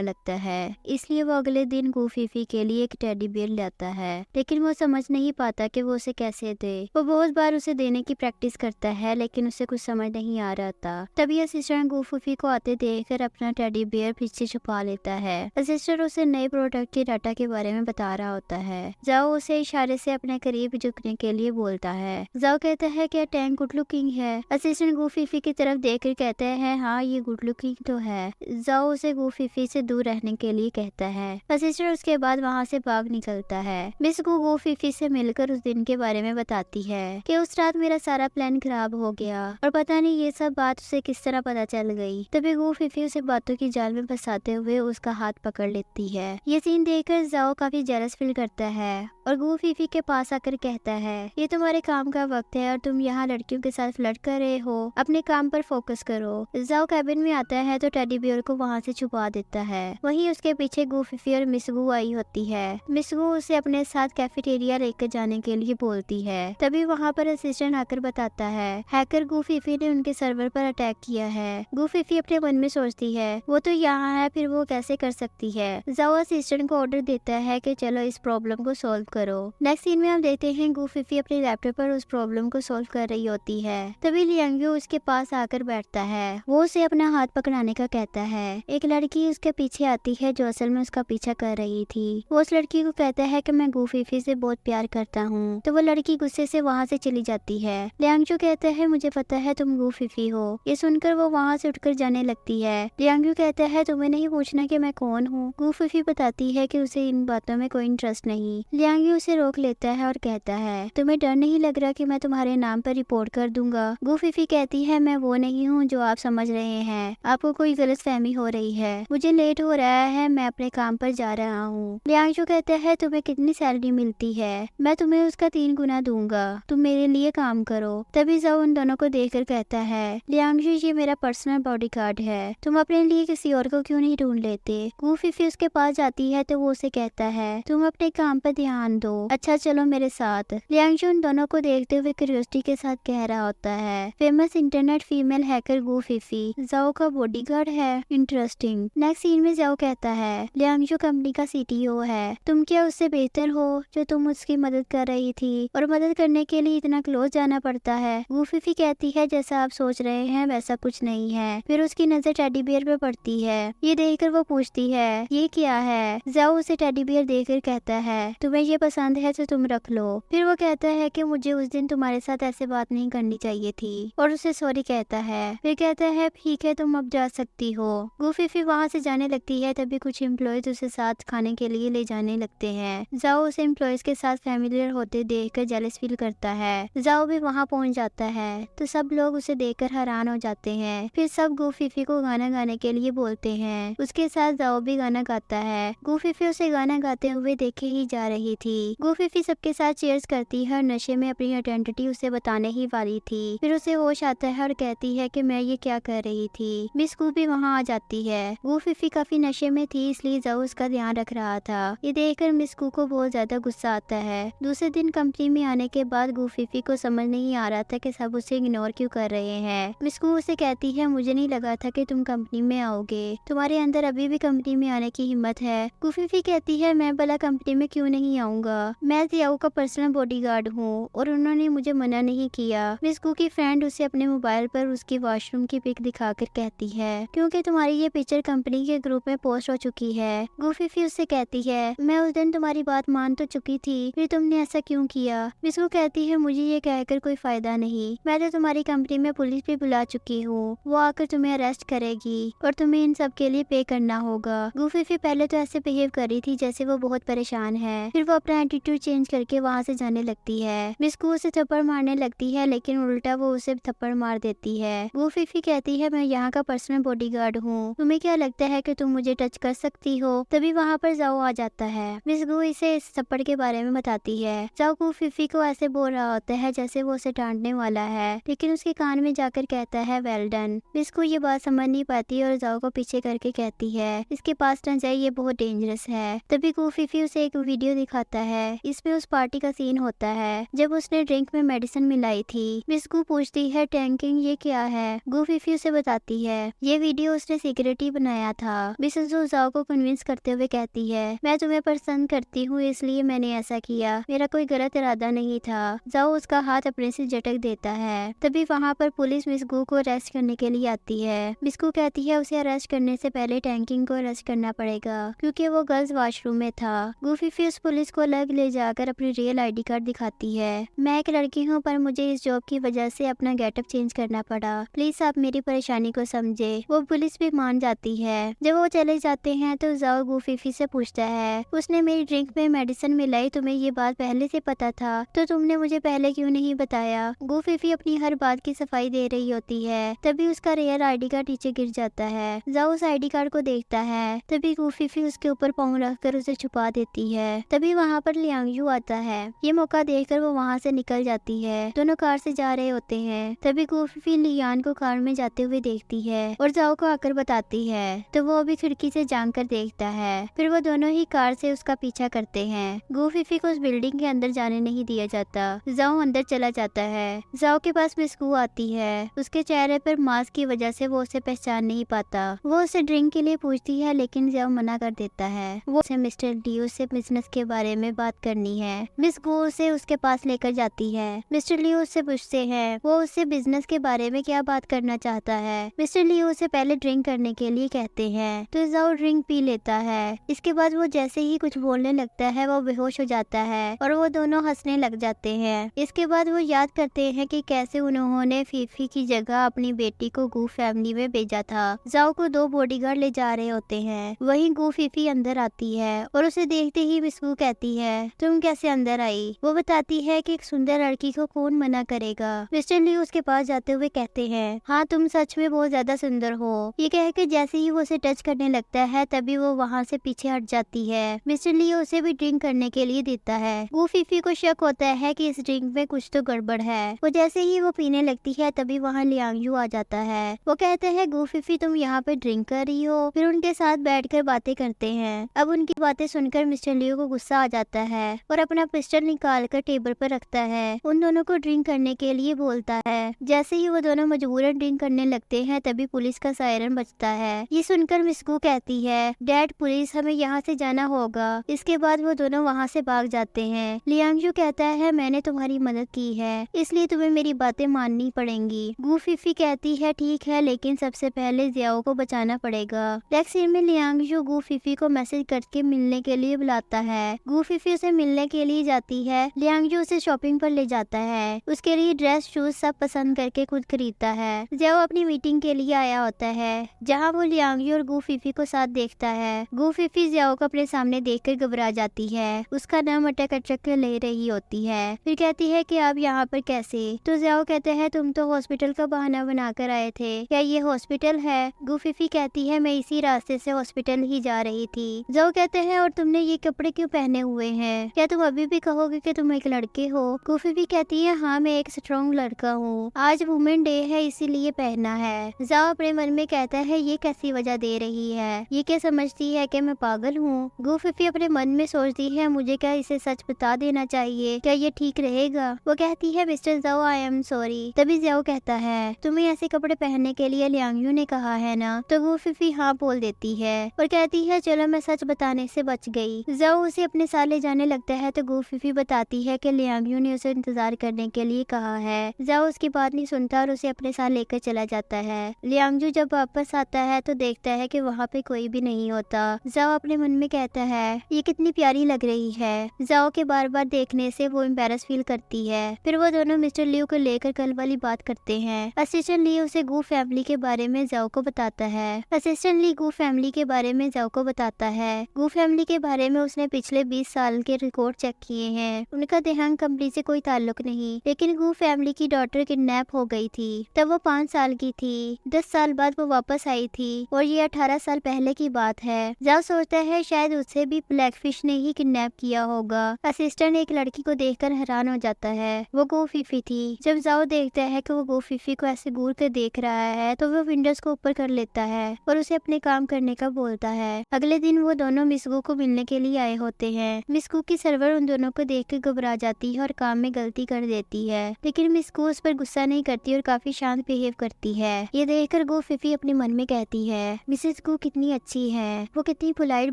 लगता है, इसलिए वो अगले दिन गुफीफी के लिए एक टेडी बियर लाता है, लेकिन वो समझ नहीं पाता कि वो उसे कैसे दे। वो बहुत बार उसे देने की प्रैक्टिस करता है लेकिन उसे कुछ समझ नहीं आ रहा था। तभी असिस्टेंट गुफीफी को आते देखकर अपना टेडी बियर पीछे छुपा लेता है। असिस्टेंट उसे नए प्रोडक्ट की डाटा के बारे में बता रहा होता है। जाओ उसे इशारे से अपने करीब झुकने के लिए बोलता है। जाओ कहता है क्या टैंक गुड लुकिंग है। असिस्टेंट गुफीफी की तरफ देखकर कहते हैं हाँ ये गुड लुकिंग तो है। जाओ उसे गुफीफी से दूर रहने के लिए कहता है। असिस्टेंट उसके बाद वहाँ से भाग निकलता है। मिस गुफीफी से मिलकर उस दिन के बारे में बताती है कि उस रात मेरा सारा प्लान खराब हो गया और पता नहीं ये सब बात उसे किस तरह पता चल गई। तभी गुफीफी उसे बातों की जाल में फंसाते हुए उसका हाथ पकड़ लेती है। ये सीन देखकर जाओ काफी जेलस फील करता है और गुफीफी के पास आकर कहता है ये तुम्हारे काम का वक्त है और तुम यहाँ लड़कियों के साथ फ्लर्ट कर रहे हो, अपने काम पर फोकस करो। जाओ कैबिन में आता है तो टेडी बियर को वहाँ से छुपा देता है। वहीं उसके पीछे गुफीफी और मिस गू आई होती है। मिस गू उसे अपने साथ कैफेटेरिया लेकर जाने के लिए बोलती है। तभी वहाँ पर असिस्टेंट आकर बताता है हैकर गुफीफी ने उनके सर्वर पर अटैक किया है। गुफीफी अपने मन में सोचती है वो तो यहाँ है, फिर वो कैसे कर सकती है। जाओ असिस्टेंट को ऑर्डर देता है कि चलो इस प्रॉब्लम को सॉल्व करो। नेक्स्ट सीन में हम देखते हैं गुफीफी अपने लैपटॉप पर उस प्रॉब्लम को सॉल्व कर रही होती है। तभी लियांग उसके पास आकर बैठता है। वो उसे अपना हाथ पकड़ाने का कहता है। एक लड़की उसके पीछे आती है जो असल में उसका पीछा कर रही थी। वो उस लड़की को कहता है कि मैं गुफीफी से बहुत प्यार करता हूँ, तो वो लड़की गुस्से से वहाँ से चली जाती है। लियांग कहता है मुझे पता है तुम गुफीफी हो। ये सुनकर वो वहाँ से उठकर जाने लगती है। लियांग कहता है तुम्हें नहीं पूछना कि मैं कौन हूँ। गुफीफी बताती है कि उसे इन बातों में कोई इंटरेस्ट नहीं। लियांग उसे रोक लेता है और कहता है तुम्हें डर नहीं लग रहा कि मैं तुम्हारे नाम पर रिपोर्ट कर दूंगा। गुफीफी कहती है मैं वो नहीं हूँ जो आप समझ रहे हैं, आपको कोई गलतफहमी हो रही है। मुझे लेट हो रहा है, मैं अपने काम पर जा रहा हूँ। लियांग कहता है तुम्हें कितनी सैलरी मिलती है, मैं तुम्हें उसका 3 गुना दूंगा, तुम मेरे लिए काम करो। तभी जाओ उन दोनों को देखकर कहता है लियांग ये मेरा पर्सनल बॉडीगार्ड है, तुम अपने लिए किसी और को क्यों नहीं ढूंढ लेते। गुफीफी उसके पास जाती है तो वो उसे कहता है तुम अपने काम पर ध्यान ढूंढ दो। अच्छा चलो मेरे साथ। लियांगशु उन दोनों को देखते हुए क्यूरियोसिटी के साथ कह रहा होता है, फेमस इंटरनेट फीमेल हैकर गू फीफी जाओ का बॉडीगार्ड है, इंटरेस्टिंग। नेक्स्ट सीन में जाओ कहता है, लियांगशु कंपनी का सीटीओ है, तुम क्या उससे बेहतर हो जो तुम उसकी मदद कर रही थी और मदद करने के लिए इतना क्लोज जाना पड़ता है। गू फीफी कहती है जैसा आप सोच रहे हैं वैसा कुछ नहीं है। फिर उसकी नजर टेडी बियर पे पड़ती है। ये देखकर वो पूछती है ये क्या है। जाओ उसे टेडी बियर देखकर कहता है तुम्हें ये पसंद है तो तुम रख लो। फिर वो कहता है कि मुझे उस दिन तुम्हारे साथ ऐसे बात नहीं करनी चाहिए थी और उसे सॉरी कहता है। फिर कहता है ठीक है तुम अब जा सकती हो। गू फीफी वहाँ से जाने लगती है। तभी कुछ एम्प्लॉयज उसे साथ खाने के लिए ले जाने लगते हैं। जाओ उसे एम्प्लॉयज के साथ फैमिलियर होते देखकर जेलस फील करता है। जाओ भी वहाँ पहुँच जाता है तो सब लोग उसे देखकर हैरान हो जाते हैं। फिर सब गू फीफी को गाना गाने के लिए बोलते हैं। उसके साथ जाओ भी गाना गाता है। गू फीफी उसे गाना गाते हुए देखे ही जा रही थी। गू फीफी सबके साथ चीयर्स करती है और नशे में अपनी आइडेंटिटी उसे बताने ही वाली थी। फिर उसे होश आता है और कहती है कि मैं ये क्या कर रही थी। मिस गू भी वहाँ आ जाती है। गू फीफी काफी नशे में थी इसलिए जाओ उसका ध्यान रख रहा था। ये देखकर मिस गू को बहुत ज्यादा गुस्सा आता है। दूसरे दिन कंपनी में आने के बाद गू फीफी को समझ नहीं आ रहा था कि सब उसे इग्नोर क्यों कर रहे हैं। मिस गू उसे कहती है मुझे नहीं लगा था कि तुम कंपनी में आओगे, तुम्हारे अंदर अभी भी कंपनी में आने की हिम्मत है। गू फीफी कहती है मैं भला कंपनी में क्यों नहीं आऊंगा, मैं जियाओ का पर्सनल बॉडीगार्ड हूँ और उन्होंने मुझे मना नहीं किया। मिस गू की फ्रेंड उसे अपने मोबाइल पर उसकी वॉशरूम की पिक दिखाकर कहती है क्योंकि तुम्हारी ये पिक्चर कंपनी के ग्रुप में पोस्ट हो चुकी है। गू फीफी उससे कहती है मैं उस दिन तुम्हारी बात मान तो चुकी थी, फिर तुमने ऐसा क्यों किया। मिस गू कहती है मुझे ये कहकर कोई फायदा नहीं, मैं तो तुम्हारी कंपनी में पुलिस भी बुला चुकी हूँ, वो आकर तुम्हें अरेस्ट करेगी और तुम्हें इन सब के लिए पे करना होगा। गू फीफी पहले तो ऐसे बिहेव कर रही थी जैसे वो बहुत परेशान है। फिर वो अपना एटीट्यूड चेंज करके वहाँ से जाने लगती है। मिस गू उसे थप्पड़ मारने लगती है लेकिन उल्टा वो उसे थप्पड़ मार देती है। गू फीफी कहती है मैं यहाँ का पर्सनल बॉडीगार्ड हूँ, तुम्हें क्या लगता है कि तुम मुझे टच कर सकती हो। तभी वहाँ पर जाओ आ जाता है। मिस गू इसे इस थप्पड़ के बारे में बताती है। जाओ गू फीफी को ऐसे बोल रहा होता है जैसे वो उसे डांटने वाला है लेकिन उसके कान में जाकर कहता है वेल डन। मिस गू ये बात समझ नहीं पाती और जाओ को पीछे करके कहती है इसके पास न जाए, ये बहुत डेंजरस है। तभी गू फीफी उसे एक वीडियो दिखाता है। इसमें उस पार्टी का सीन होता है जब उसने ड्रिंक में मेडिसिन मिलाई थी। मिस गू पूछती है टैंकिंग ये क्या है। गू फीफी उसे बताती है ये वीडियो उसने सीक्रेट ही बनाया था। मिस गू जाओ को कन्विंस करते हुए कहती है मैं तुम्हें पसंद करती हूँ इसलिए मैंने ऐसा किया, मेरा कोई गलत इरादा नहीं था। जाओ उसका हाथ अपने से झटक देता है। तभी वहाँ पर पुलिस मिस गू को अरेस्ट करने के लिए आती है। मिस गू कहती है उसे अरेस्ट करने से पहले टैंकिंग को अरेस्ट करना पड़ेगा क्योंकि वो गर्ल्स वॉशरूम में था। गू फीफी उस पुलिस को अलग ले जाकर अपनी रियल आईडी कार्ड दिखाती है। मैं एक लड़की हूँ पर मुझे इस जॉब की वजह से अपना गेटअप चेंज करना पड़ा, प्लीज आप मेरी परेशानी को समझे। वो पुलिस भी मान जाती है। जब वो चले जाते हैं तो जाओ गू फीफी से पूछता है उसने मेरी ड्रिंक में मेडिसिन मिलाई, तुम्हें ये बात पहले से पता था तो तुमने मुझे पहले क्यों नहीं बताया। गू फीफी अपनी हर बात की सफाई दे रही होती है। तभी उसका रियल आईडी कार्ड नीचे गिर जाता है। जाओ उस आईडी कार्ड को देखता है। तभी गू फीफी उसके ऊपर पाँव रखकर उसे छुपा देती है। तभी वहाँ पर लियांगयू आता है। ये मौका देखकर वो वहाँ से निकल जाती है। दोनों कार से जा रहे होते हैं। तभी गू फीफी लियान को कार में जाते हुए देखती है और जाओ को आकर बताती है तो वो अभी खिड़की से झांक कर देखता है। फिर वो दोनों ही कार से उसका पीछा करते हैं। गू फीफी को उस बिल्डिंग के अंदर जाने नहीं दिया जाता। जाओ अंदर चला जाता है। जाओ के पास मिस गू आती है। उसके चेहरे पर मास्क की वजह से वो उसे पहचान नहीं पाता। वो उसे ड्रिंक के लिए पूछती है लेकिन जाओ मना कर देता है। वो उसे मिस्टर लियो से बिजनेस के बारे में बात करनी है। मिस गू उसे उसके पास लेकर जाती है। मिस्टर लियो उससे पूछते हैं वो उससे बिजनेस के बारे में क्या बात करना चाहता है। मिस्टर लियो उसे पहले ड्रिंक करने के लिए कहते हैं तो जाओ ड्रिंक पी लेता है। इसके बाद वो जैसे ही कुछ बोलने लगता है वो बेहोश हो जाता है और वो दोनों हंसने लग जाते हैं। इसके बाद वो याद करते हैं कि कैसे उन्होंने फीफी की जगह अपनी बेटी को गू फैमिली में भेजा था। जाओ को 2 बॉडीगार्ड ले जा रहे होते हैं। वहीं गू फीफी अंदर आती है और उसे देखते ही मिस गू कहती है तुम कैसे अंदर आई। वो बताती है कि एक सुंदर लड़की को कौन मना करेगा। मिस्टर ली उसके पास जाते हुए कहते हैं हाँ तुम सच में बहुत ज्यादा सुंदर हो। ये कहकर जैसे ही वो उसे टच करने लगता है तभी वो वहाँ से पीछे हट जाती है। मिस्टर ली उसे भी ड्रिंक करने के लिए देता है। गू फीफी को शक होता है कि इस ड्रिंक में कुछ तो गड़बड़ है। वो जैसे ही वो पीने लगती है तभी वहाँ लियांगयू आ जाता है। वो कहते हैं गू फीफी तुम यहाँ पे ड्रिंक कर रही हो। फिर उनके साथ बैठकर बातें करते हैं। अब उनकी बातें सुनकर मिस्टर लियो को गुस्सा आ जाता जाता है और अपना पिस्टल निकाल कर टेबल पर रखता है। उन दोनों को ड्रिंक करने के लिए बोलता है। जैसे ही वो दोनों मजबूरन ड्रिंक करने लगते हैं तभी पुलिस का सायरन बजता है। ये सुनकर मिस्कू कहती है, डैड पुलिस, हमें यहाँ से जाना होगा। इसके बाद वो दोनों वहाँ से भाग जाते हैं। लियांगजू कहता है, मैंने तुम्हारी मदद की है इसलिए तुम्हें मेरी बातें माननी पड़ेंगी। गू फीफी कहती है, ठीक है, लेकिन सबसे पहले जियाओ को बचाना पड़ेगा। नेक्स्ट सीन में लियांगजू गू फीफी को मैसेज करके मिलने के लिए बुलाता है। गू फीफी उसे मिलने के लिए जाती है। लियांगजू उसे शॉपिंग पर ले जाता है। उसके लिए ड्रेस शूज सब पसंद करके खुद खरीदता है। जियाओ अपनी मीटिंग के लिए आया होता है जहाँ वो लियांगजू और गू फीफी को साथ देखता है। गू फीफी जियाओ को अपने सामने देखकर घबरा जाती है। उसका नाम अटक अटक ले रही होती है। फिर कहती है कि आप यहाँ पर कैसे? तो जियाओ कहते हैं, तुम तो हॉस्पिटल का बहाना बनाकर आए थे, क्या ये हॉस्पिटल है? गू फीफी कहती है, मैं इसी रास्ते से हॉस्पिटल ही जा रही थी। जियाओ कहते हैं, और तुमने ये कपड़े क्यों पहने हुए हैं? क्या तुम अभी भी कहोगे कि तुम एक लड़के हो? गू फीफी कहती है, हाँ मैं एक स्ट्रॉन्ग लड़का हूँ, आज वुमेन डे है इसीलिए पहना है। जियाओ अपने मन में कहता है, ये कैसी वजह दे रही है? ये क्या समझती है कि मैं पागल हूँ? गू फीफी अपने मन में सोचती है, मुझे क्या इसे सच बता देना चाहिए? क्या ये ठीक रहेगा? वो कहती है, mister Xiao I am sorry. तभी जियाओ कहता है, तुम्हें ऐसे कपड़े पहनने के लिए लियांगजू ने कहा है ना? तो गू फीफी हाँ बोल देती है और कहती है, चलो मैं सच बताने से बच गई। जियाओ उसे अपने साथ ले जाने लगता है तो गू फीफी बताती है कि लियांगजू ने उसे इंतजार करने के लिए कहा है। जियाओ उसकी बात नहीं सुनता और उसे अपने साथ लेकर चला जाता है। लियांगजू जब वापस आता है तो देखता है कि वहाँ पे कोई भी नहीं होता। जियाओ अपने मन में कहता है, ये कितनी प्यारी लग रही है। जियाओ के बार बार देखने से वो एम्बैरस फील करती है। फिर वो दोनों मिस्टर लियू को लेकर कल वाली बात करते हैं। असिस्टेंट ली उसे गू फैमिली के बारे में जियाओ को बताता है। असिस्टेंट ली गू फैमिली के बारे में जियाओ को बताता है। गू फैमिली के बारे में उसने पिछले 20 साल के रिकॉर्ड चेक किए हैं। उनका देहांत कंपनी से कोई ताल्लुक नहीं, लेकिन गू फैमिली की डॉटर किडनैप हो गई थी। तब वो 5 साल की थी। 10 साल बाद वो वापस आई थी और ये 18 साल पहले की बात है। जियाओ सोचता है शायद उसे भी ब्लैकफिश ने ही किडनैप किया होगा। असिस्टेंट एक लड़की को देखकर हैरान हो जाता है। वो गू फीफी थी। जब जियाओ देखता है कि वो गू फीफी को ऐसे घूर कर देख रहा है तो वो विंडोज को ऊपर कर लेता है और उसे अपने काम करने का बोलता है। अगले दिन वो दोनों मिसगू को मिलने के लिए आए होते हैं। मिसगू की सर्वर उन दोनों को देखकर घबरा जाती है और काम में गलती कर देती है, लेकिन मिसगू उस पर गुस्सा नहीं करती और काफी शांत बिहेव करती है। ये देखकर गू फीफी अपने मन में कहती है, मिसेस गू कितनी अच्छी है, वो कितनी पोलाइट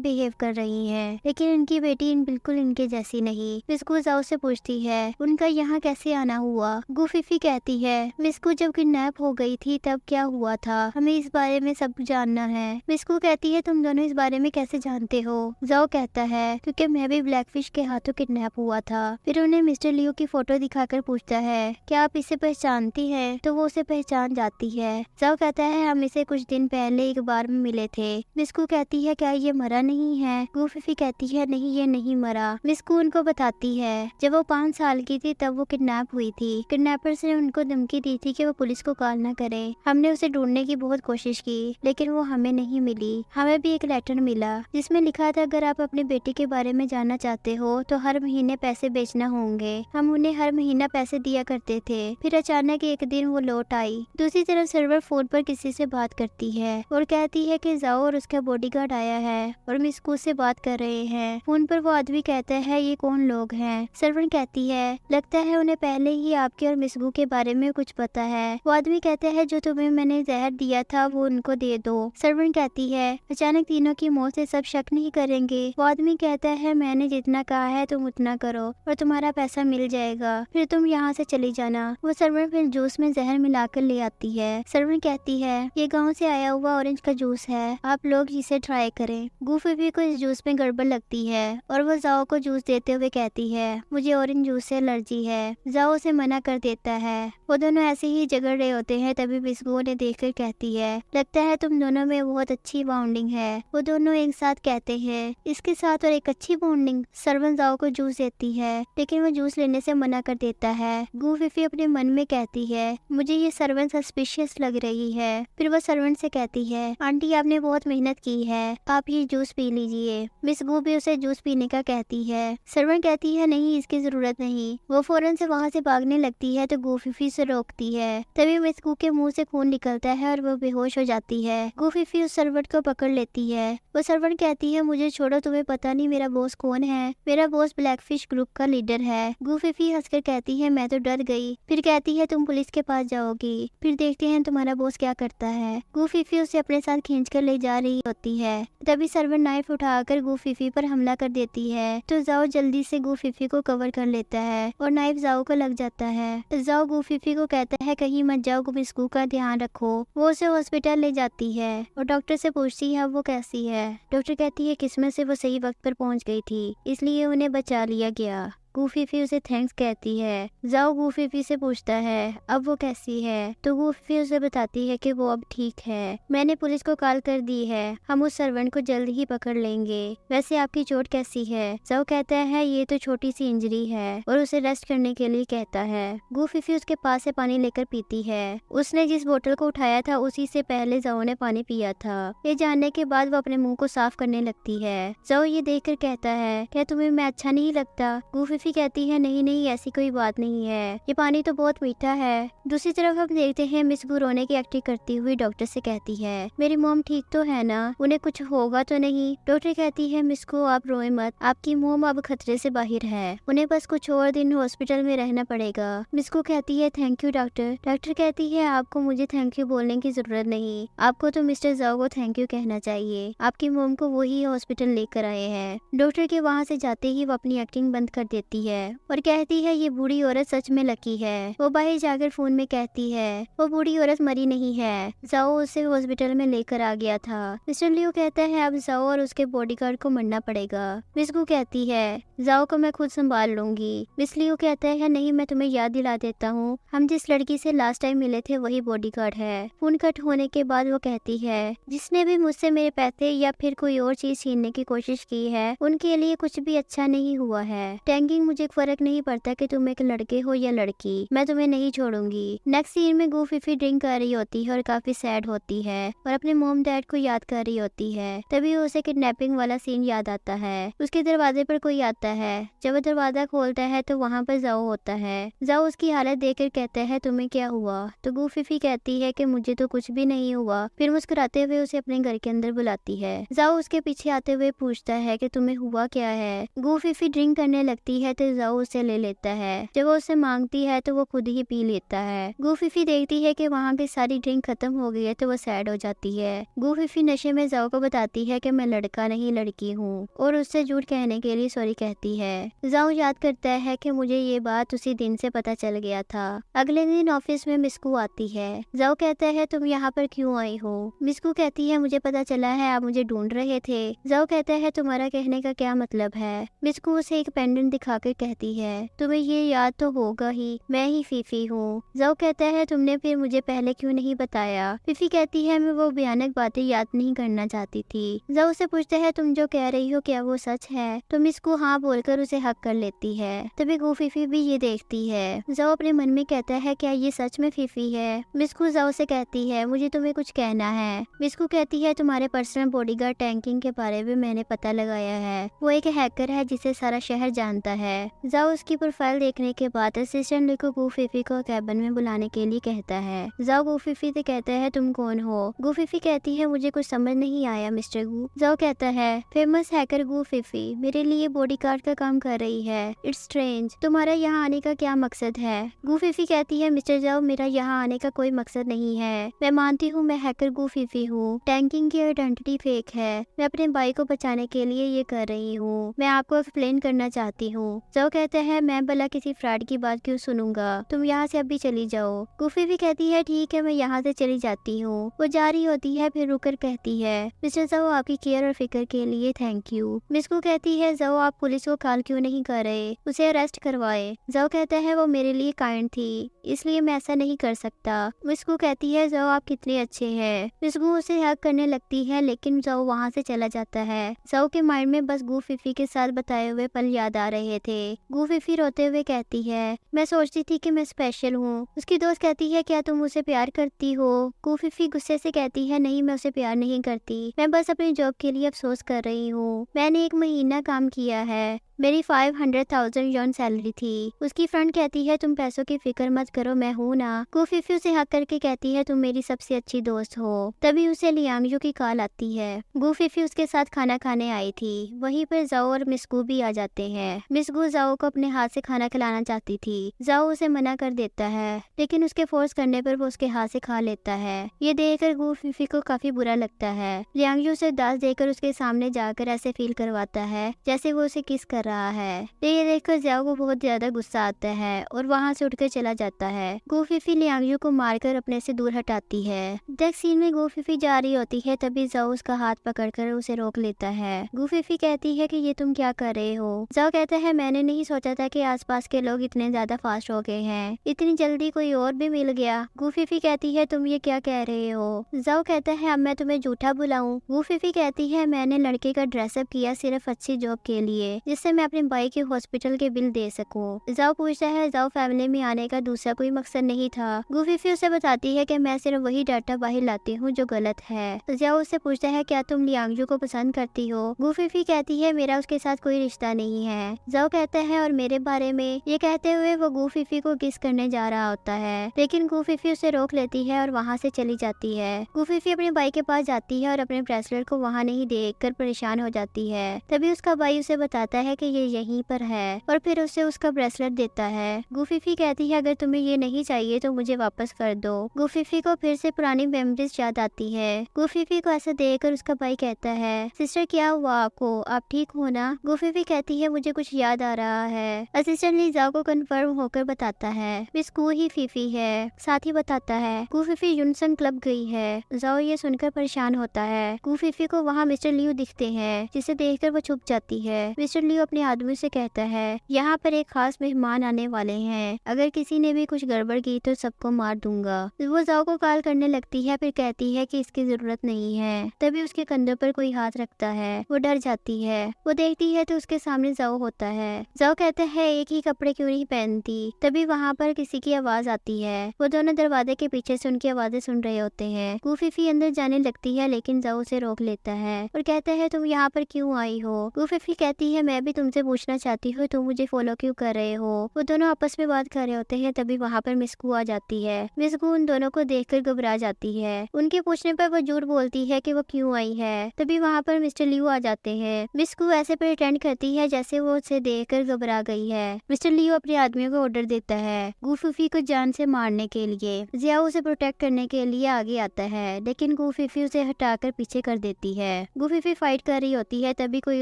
बिहेव कर रही है, लेकिन उनकी बेटी बिल्कुल इनके जैसी नहीं। मिसगू जियाओ से पूछती है, उनका यहाँ कैसे आना हुआ? गू फीफी कहती है, मिसगू जब किडनैप हो गई थी तब क्या हुआ था, हमें इस बारे में सब जानना है। मिसगू कहती है, तुम दोनों इस बारे में कैसे जानते हो? जियाओ कहता है, क्योंकि मैं भी ब्लैकफिश के हाथों किडनैप हुआ था। फिर उन्हें मिस्टर लियो की फोटो दिखाकर पूछता है, क्या आप इसे पहचानती हैं? तो वो उसे पहचान जाती है। जियाओ कहता है, हम इसे कुछ दिन पहले एक बार में मिले थे। मिसगू कहती है, क्या ये मरा नहीं है? गू फीफी कहती है, नहीं ये नहीं मरा। मिसगू उनको बताती है, जब वो 5 साल की थी तब वो किडनैप हुई थी। किडनैपर्स ने उनको धमकी दी थी कि वो पुलिस को कॉल न करे। हमने उसे ढूंढने की बहुत कोशिश की लेकिन वो हमें नहीं मिली। हमें भी एक लेटर मिला जिसमें लिखा था, अगर आप अपने बेटे के बारे में जानना चाहते हो तो हर महीने पैसे बेचना होंगे। हम उन्हें हर महीना पैसे दिया करते थे। फिर अचानक एक दिन वो लौट आई। दूसरी तरफ सर्वर फोन पर किसी से बात करती है और कहती है कि जियाओ और उसका बॉडीगार्ड आया है और मिसगू से बात कर रहे हैं। फोन पर वो आदमी कहता है, ये कौन लोग हैं? सर्वर कहती है, लगता है उन्हें पहले ही आपके और मिसगू के बारे में कुछ पता है। वो आदमी कहता है, जो तुम्हें मैंने जहर दिया था वो उनको दे दो। सर्वर कहती है, अचानक तीनों की मौत से सब शक नहीं करेंगे? वो आदमी कहता है, मैंने जितना कहा है तुम उतना करो और तुम्हारा पैसा मिल जाएगा, फिर तुम यहाँ से चली जाना। वो सर्वर फिर जूस में जहर मिलाकर ले आती है। सर्वर कहती है, ये गाँव से आया हुआ ऑरेंज का जूस है, आप लोग इसे ट्राई करें। गू फीफी को इस जूस में गड़बड़ लगती है और वो जियाओ को जूस देते हुए कहती है, मुझे ऑरेंज जूस से एलर्जी है। जियाओ उसे मना कर देता है। वो दोनों ऐसे ही झगड़ रहे होते हैं तभी मिसगू ने देखकर कहती है, लगता है तुम दोनों में बहुत अच्छी बॉन्डिंग है। वो दोनों एक साथ कहते हैं, इसके साथ और एक अच्छी बॉन्डिंग। सर्वन जियाओ को जूस देती है लेकिन वो जूस लेने से मना कर देता है। गू फीफी अपने मन में कहती है, मुझे ये सर्वन सस्पिशियस लग रही है। फिर वो सर्वेंट से कहती है, आंटी आपने बहुत मेहनत की है, आप ये जूस पी लीजिए। मिसगू भी उसे जूस पीने का कहती है। सर्वेंट कहती है, नहीं इसकी जरूरत नहीं। वो फौरन से वहाँ से भागने लगती है तो गू फीफी से रोकती है। तभी मिसगू के मुंह से खून निकलता है और वो बेहोश हो जाती है। गू फीफी उस सर्वेंट को पकड़ लेती है। वो सर्वेंट कहती है, मुझे छोड़ो, तुम्हें पता नहीं मेरा बॉस कौन कौन है? मेरा बॉस ब्लैकफिश ग्रुप का लीडर है। गूफीफी हंसकर कहती है मैं तो डर गई। फिर कहती है तुम पुलिस के पास जाओगी। फिर देखते हैं तुम्हारा बॉस क्या करता है। गूफीफी उसे अपने साथ खींचकर ले जा रही होती है। तभी सर्वेंट नाइफ उठाकर गूफीफी पर हमला कर देती है तो जाओ जल्दी से गूफीफी को कवर कर लेता है और नाइफ जाओ को लग जाता है। जाओ गूफीफी को कहता है कहीं मत जाओ, मिस्कू का ध्यान रखो। वो उसे हॉस्पिटल ले जाती है और डॉक्टर से पूछती है वो कैसी है। डॉक्टर कहती है किस्मत से वो सही वक्त पर पहुंच गई थी, इसलिए उन्हें बचा लिया गया। गूफीफी उसे थैंक्स कहती है। जाओ गूफीफी से पूछता है अब वो कैसी है तो गूफीफी उसे बताती है कि वो अब ठीक है। मैंने पुलिस को कॉल कर दी है, हम उस सर्वेंट को जल्द ही पकड़ लेंगे। वैसे आपकी चोट कैसी है? जाओ कहता है ये तो छोटी सी इंजरी है और उसे रेस्ट करने के लिए कहता है। गूफीफी उसके पास से पानी लेकर पीती है। उसने जिस बोतल को उठाया था उसी से पहले जाओ ने पानी पिया था। ये जानने के बाद वो अपने मुँह को साफ करने लगती है। जाओ ये देख कर कहता है क्या तुम्हें मैं अच्छा नहीं लगता? गूफीफी कहती है नहीं नहीं ऐसी कोई बात नहीं है, ये पानी तो बहुत मीठा है। दूसरी तरफ हम देखते हैं मिस गू रोने की एक्टिंग करती हुई डॉक्टर से कहती है मेरी मॉम ठीक तो है ना, उन्हें कुछ होगा तो नहीं? डॉक्टर कहती है मिस गू आप रोए मत, आपकी मॉम अब खतरे से बाहर है, उन्हें बस कुछ और दिन हॉस्पिटल में रहना पड़ेगा। मिस गू कहती है थैंक यू डॉक्टर। डॉक्टर कहती है आपको मुझे थैंक यू बोलने की जरूरत नहीं, आपको तो मिस्टर जाओ को थैंक यू कहना चाहिए, आपकी मॉम को वही हॉस्पिटल लेकर आए हैं। डॉक्टर के वहाँ से जाते ही वो अपनी एक्टिंग बंद कर देती है और कहती है ये बूढ़ी औरत सच में लकी है। वो बाहर जाकर फोन में कहती है वो बूढ़ी औरत मरी नहीं है, जाओ उसे हॉस्पिटल में लेकर आ गया था। मिस्टर लियो कहता है अब जाओ और उसके बॉडीगार्ड को मरना पड़ेगा। मिस गू कहती है जाओ को मैं खुद संभाल लूंगी। मिस लियो कहता है नहीं मैं तुम्हें याद दिला देता हूँ, हम जिस लड़की से लास्ट टाइम मिले थे वही बॉडीगार्ड है। फोन कट होने के बाद वो कहती है जिसने भी मुझसे मेरे पैसे या फिर कोई और चीज छीनने की कोशिश की है उनके लिए कुछ भी अच्छा नहीं हुआ है। टैंगिंग मुझे फर्क नहीं पड़ता कि तुम एक लड़के हो या लड़की, मैं तुम्हें नहीं छोड़ूंगी। नेक्स्ट सीन में गूफीफी ड्रिंक कर रही होती है और काफी सैड होती है और अपने मॉम डैड को याद कर रही होती है। तभी उसे किडनैपिंग वाला सीन याद आता है। उसके दरवाजे पर कोई आता है, जब वो दरवाजा खोलता है तो वहाँ पर जाओ होता है। जाओ उसकी हालत देखकर कहता है तुम्हें क्या हुआ? तो गूफीफी कहती है कि मुझे तो कुछ भी नहीं हुआ। फिर मुस्कुराते हुए उसे अपने घर के अंदर बुलाती है। जाओ उसके पीछे आते हुए पूछता है कि तुम्हें हुआ क्या है? गूफीफी ड्रिंक करने लगती है तो जाओ उसे ले लेता है। जब वो उसे मांगती है तो वो खुद ही पी लेता है। गूफीफी देखती है कि वहाँ की सारी ड्रिंक खत्म हो गई है तो वो सैड हो जाती है। गूफीफी नशे में जाओ को बताती है कि मैं लड़का नहीं लड़की हूँ और उससे झूठ कहने के लिए सॉरी कहती है। जाओ याद करता है कि मुझे ये बात उसी दिन से पता चल गया था। अगले दिन ऑफिस में मिस्कू आती है। जाओ कहता है तुम यहाँ पर क्यों आई हो? मिस्कू कहती है मुझे पता चला है आप मुझे ढूंढ रहे थे। जाओ कहता है तुम्हारा कहने का क्या मतलब है? मिस्कू उसे एक पेंडेंट दिखाकर कहती है तुम्हें ये याद तो होगा ही, मैं ही फीफी हूँ। जाओ कहता है तुमने फिर मुझे पहले क्यों नहीं बताया? फीफी कहती है मैं वो भयानक बातें याद नहीं करना चाहती थी। जाओ उसे पूछता है तुम जो कह रही हो क्या वो सच है? तो मिस्कू हाँ बोलकर उसे हक कर लेती है। तभी गूफीफी भी ये देखती है। जाओ अपने मन में कहता है क्या ये सच में फीफी है? मिस्कू जाओ से कहती है मुझे तुम्हें कुछ कहना है। मिस्कू कहती है तुम्हारे पर्सनल बॉडीगार्ड टैंकिंग के बारे में मैंने पता लगाया है, वो एक हैकर है जिसे सारा शहर जानता है। जाओ उसकी प्रोफाइल देखने के बाद असिस्टेंट लिको गूफीफी को कैबिन में बुलाने के लिए कहता है। जाओ गूफीफी से कहता है तुम कौन हो? गूफीफी कहती है मुझे कुछ समझ नहीं आया मिस्टर गू। जाओ कहता है फेमस हैकर गूफीफी मेरे लिए बॉडीगार्ड का काम कर रही है, इट्स स्ट्रेंज, तुम्हारा यहाँ आने का क्या मकसद है? गूफीफी कहती है मिस्टर जाओ मेरा यहाँ आने का कोई मकसद नहीं है, मैं मानती हूँ मैं हैकर गूफीफी हूँ, टैंकिंग की आइडेंटिटी फेक है, मैं अपने भाई को बचाने के लिए ये कर रही हूँ, मैं आपको एक्सप्लेन करना चाहती हूँ। जाओ कहता है मैं भला किसी फ्रॉड की बात क्यों सुनूंगा, तुम यहाँ से अभी चली जाओ। गूफीफी कहती है ठीक है मैं यहाँ से चली जाती हूँ। वो जा रही होती है फिर रुककर कहती है मिस्टर जाओ आपकी केयर और फिक्र के लिए थैंक यू। मिस्कू कहती है जाओ आप पुलिस को कॉल क्यों नहीं कर रहे, उसे अरेस्ट करवाए। जाओ कहता है वो मेरे लिए काइंड थी इसलिए मैं ऐसा नहीं कर सकता। मिस्कू कहती है जाओ आप कितने अच्छे हैं। मिस्कू उसे हक करने लगती है लेकिन जाओ वहाँ से चला जाता है। जाओ के माइंड में बस गूफीफी के साथ बताए हुए पल याद आ रहे थे। गू फीफी रोते हुए कहती है, मैं सोचती थी कि मैं स्पेशल हूँ। उसकी दोस्त कहती है, क्या तुम उसे प्यार करती हो? गू फीफी गुस्से से कहती है, नहीं, मैं उसे प्यार नहीं करती, मैं बस अपनी जॉब के लिए अफसोस कर रही हूँ। मैंने 1 महीना काम किया है, मेरी 500,000 यॉन सैलरी थी। उसकी फ्रेंड कहती है, तुम पैसों की फिक्र मत करो, मैं हूँ ना। गू फीफी उसे हक करके कहती है, तुम मेरी सबसे अच्छी दोस्त हो। तभी उसे लियांगजू की कॉल आती है। गू फीफी उसके साथ खाना खाने आई थी। वहीं पर जाओ और मिस गू भी आ जाते हैं। मिस गू जाओ को अपने हाथ से खाना खिलाना चाहती थी। जाओ उसे मना कर देता है, लेकिन उसके फोर्स करने पर वो उसके हाथ से खा लेता है। ये देखकर गू फीफी को काफी बुरा लगता है। लियांगजू उसे दास देकर उसके सामने जाकर ऐसे फील करवाता है जैसे वो उसे किस कर रहा है। ये देखकर जाओ को बहुत ज्यादा गुस्सा आता है और वहाँ से उठकर चला जाता है। गू फीफी लियांगजू को मारकर अपने से दूर हटाती है। नेक्स्ट सीन में गू फीफी जा रही होती है, तभी जाओ उसका हाथ पकड़कर उसे रोक लेता है। गू फीफी कहती है कि ये तुम क्या कर रहे हो? जाओ कहता है, मैंने नहीं सोचा था कि आसपास के लोग इतने ज्यादा फास्ट हो गए हैं, इतनी जल्दी कोई और भी मिल गया। गू फीफी कहती है, तुम ये क्या कह रहे हो? जाओ कहता है, अब मैं तुम्हें झूठा बुलाऊं? गू फीफी कहती है, मैंने लड़के का ड्रेसअप किया सिर्फ अच्छी जॉब के लिए, जिससे मैं अपने भाई के हॉस्पिटल के बिल दे सकूं। जाओ पूछता है, जाओ फैमिली में आने का दूसरा कोई मकसद नहीं था। गू फीफी उसे बताती है कि मैं सिर्फ वही डाटा बाहर लाती हूँ जो गलत है। जाओ उससे पूछता है, क्या तुम लियांगजू को पसंद करती हो? गू फीफी कहती है, मेरा उसके साथ कोई रिश्ता नहीं है। जाओ कहता है, और मेरे बारे में? ये कहते हुए वो गू फीफी को किस करने जा रहा होता है, लेकिन गू फीफी उसे रोक लेती है और वहाँ से चली जाती है। गू फीफी अपने भाई के पास जाती है और अपने ब्रेसलेट को वहाँ नहीं देखकर परेशान हो जाती है। तभी उसका भाई उसे बताता है कि ये यहीं पर है और फिर उसे उसका ब्रेसलेट देता है। गू फीफी कहती है, अगर तुम्हें ये नहीं चाहिए तो मुझे वापस कर दो। गू फीफी को फिर से पुरानी मेमोरीज याद आती है। गू फीफी को ऐसा देखकर उसका भाई कहता है, सिस्टर क्या हुआ आपको, आप ठीक हो ना? गू फीफी कहती है, मुझे कुछ याद आ रहा है। असिस्टेंट ली जाओ को कंफर्म होकर बताता है, मिस गू ही फीफी है। साथ ही बताता है, गू फीफी यूनसन क्लब गई है। जाओ ये सुनकर परेशान होता है। गू फीफी को वहाँ मिस्टर लियू दिखते हैं, जिसे देखकर वो छुप जाती है। मिस्टर लियू अपने आदमी से कहता है, यहाँ पर एक खास मेहमान आने वाले हैं, अगर किसी ने भी कुछ गड़बड़ की तो सबको मार दूंगा। वो जाओ को कॉल करने लगती है, फिर कहती है कि इसकी जरूरत नहीं है। तभी उसके कंधों पर कोई हाथ रखता है, वो डर जाती है। वो देखती है तो उसके सामने जाओ होता है। जाओ कहता है, एक ही कपड़े क्यों नहीं पहनती? तभी वहाँ पर किसी की आवाज आती है। वो दोनों दरवाजे के पीछे से उनकी आवाजें सुन रहे होते हैं। गू फीफी अंदर जाने लगती है, लेकिन जाओ उसे रोक लेता है और कहता है, तुम यहाँ पर क्यों आई हो? गू फीफी कहती है, मैं भी तुमसे पूछना चाहती हूँ, तुम मुझे फॉलो क्यों कर रहे हो? वो दोनों आपस में बात कर रहे होते हैं। तभी वहाँ पर मिस गू आ जाती है। मिस गू उन दोनों को देखकर घबरा जाती है। उनके पूछने पर वो झूठ बोलती है कि वो क्यों आई है। तभी वहाँ पर मिस्टर लियू आ जाते हैं। मिस गू ऐसे प्रिटेंड करती है जैसे वो उसे देखकर घबरा गई है। मिस्टर लियू अपने आदमियों को ऑर्डर देता है गू फीफी को जान से मारने के लिए। जियाओ उसे प्रोटेक्ट करने के लिए आगे आता है, लेकिन गू फीफी उसे हटाकर पीछे कर देती है। गू फीफी फाइट कर रही होती है, तभी कोई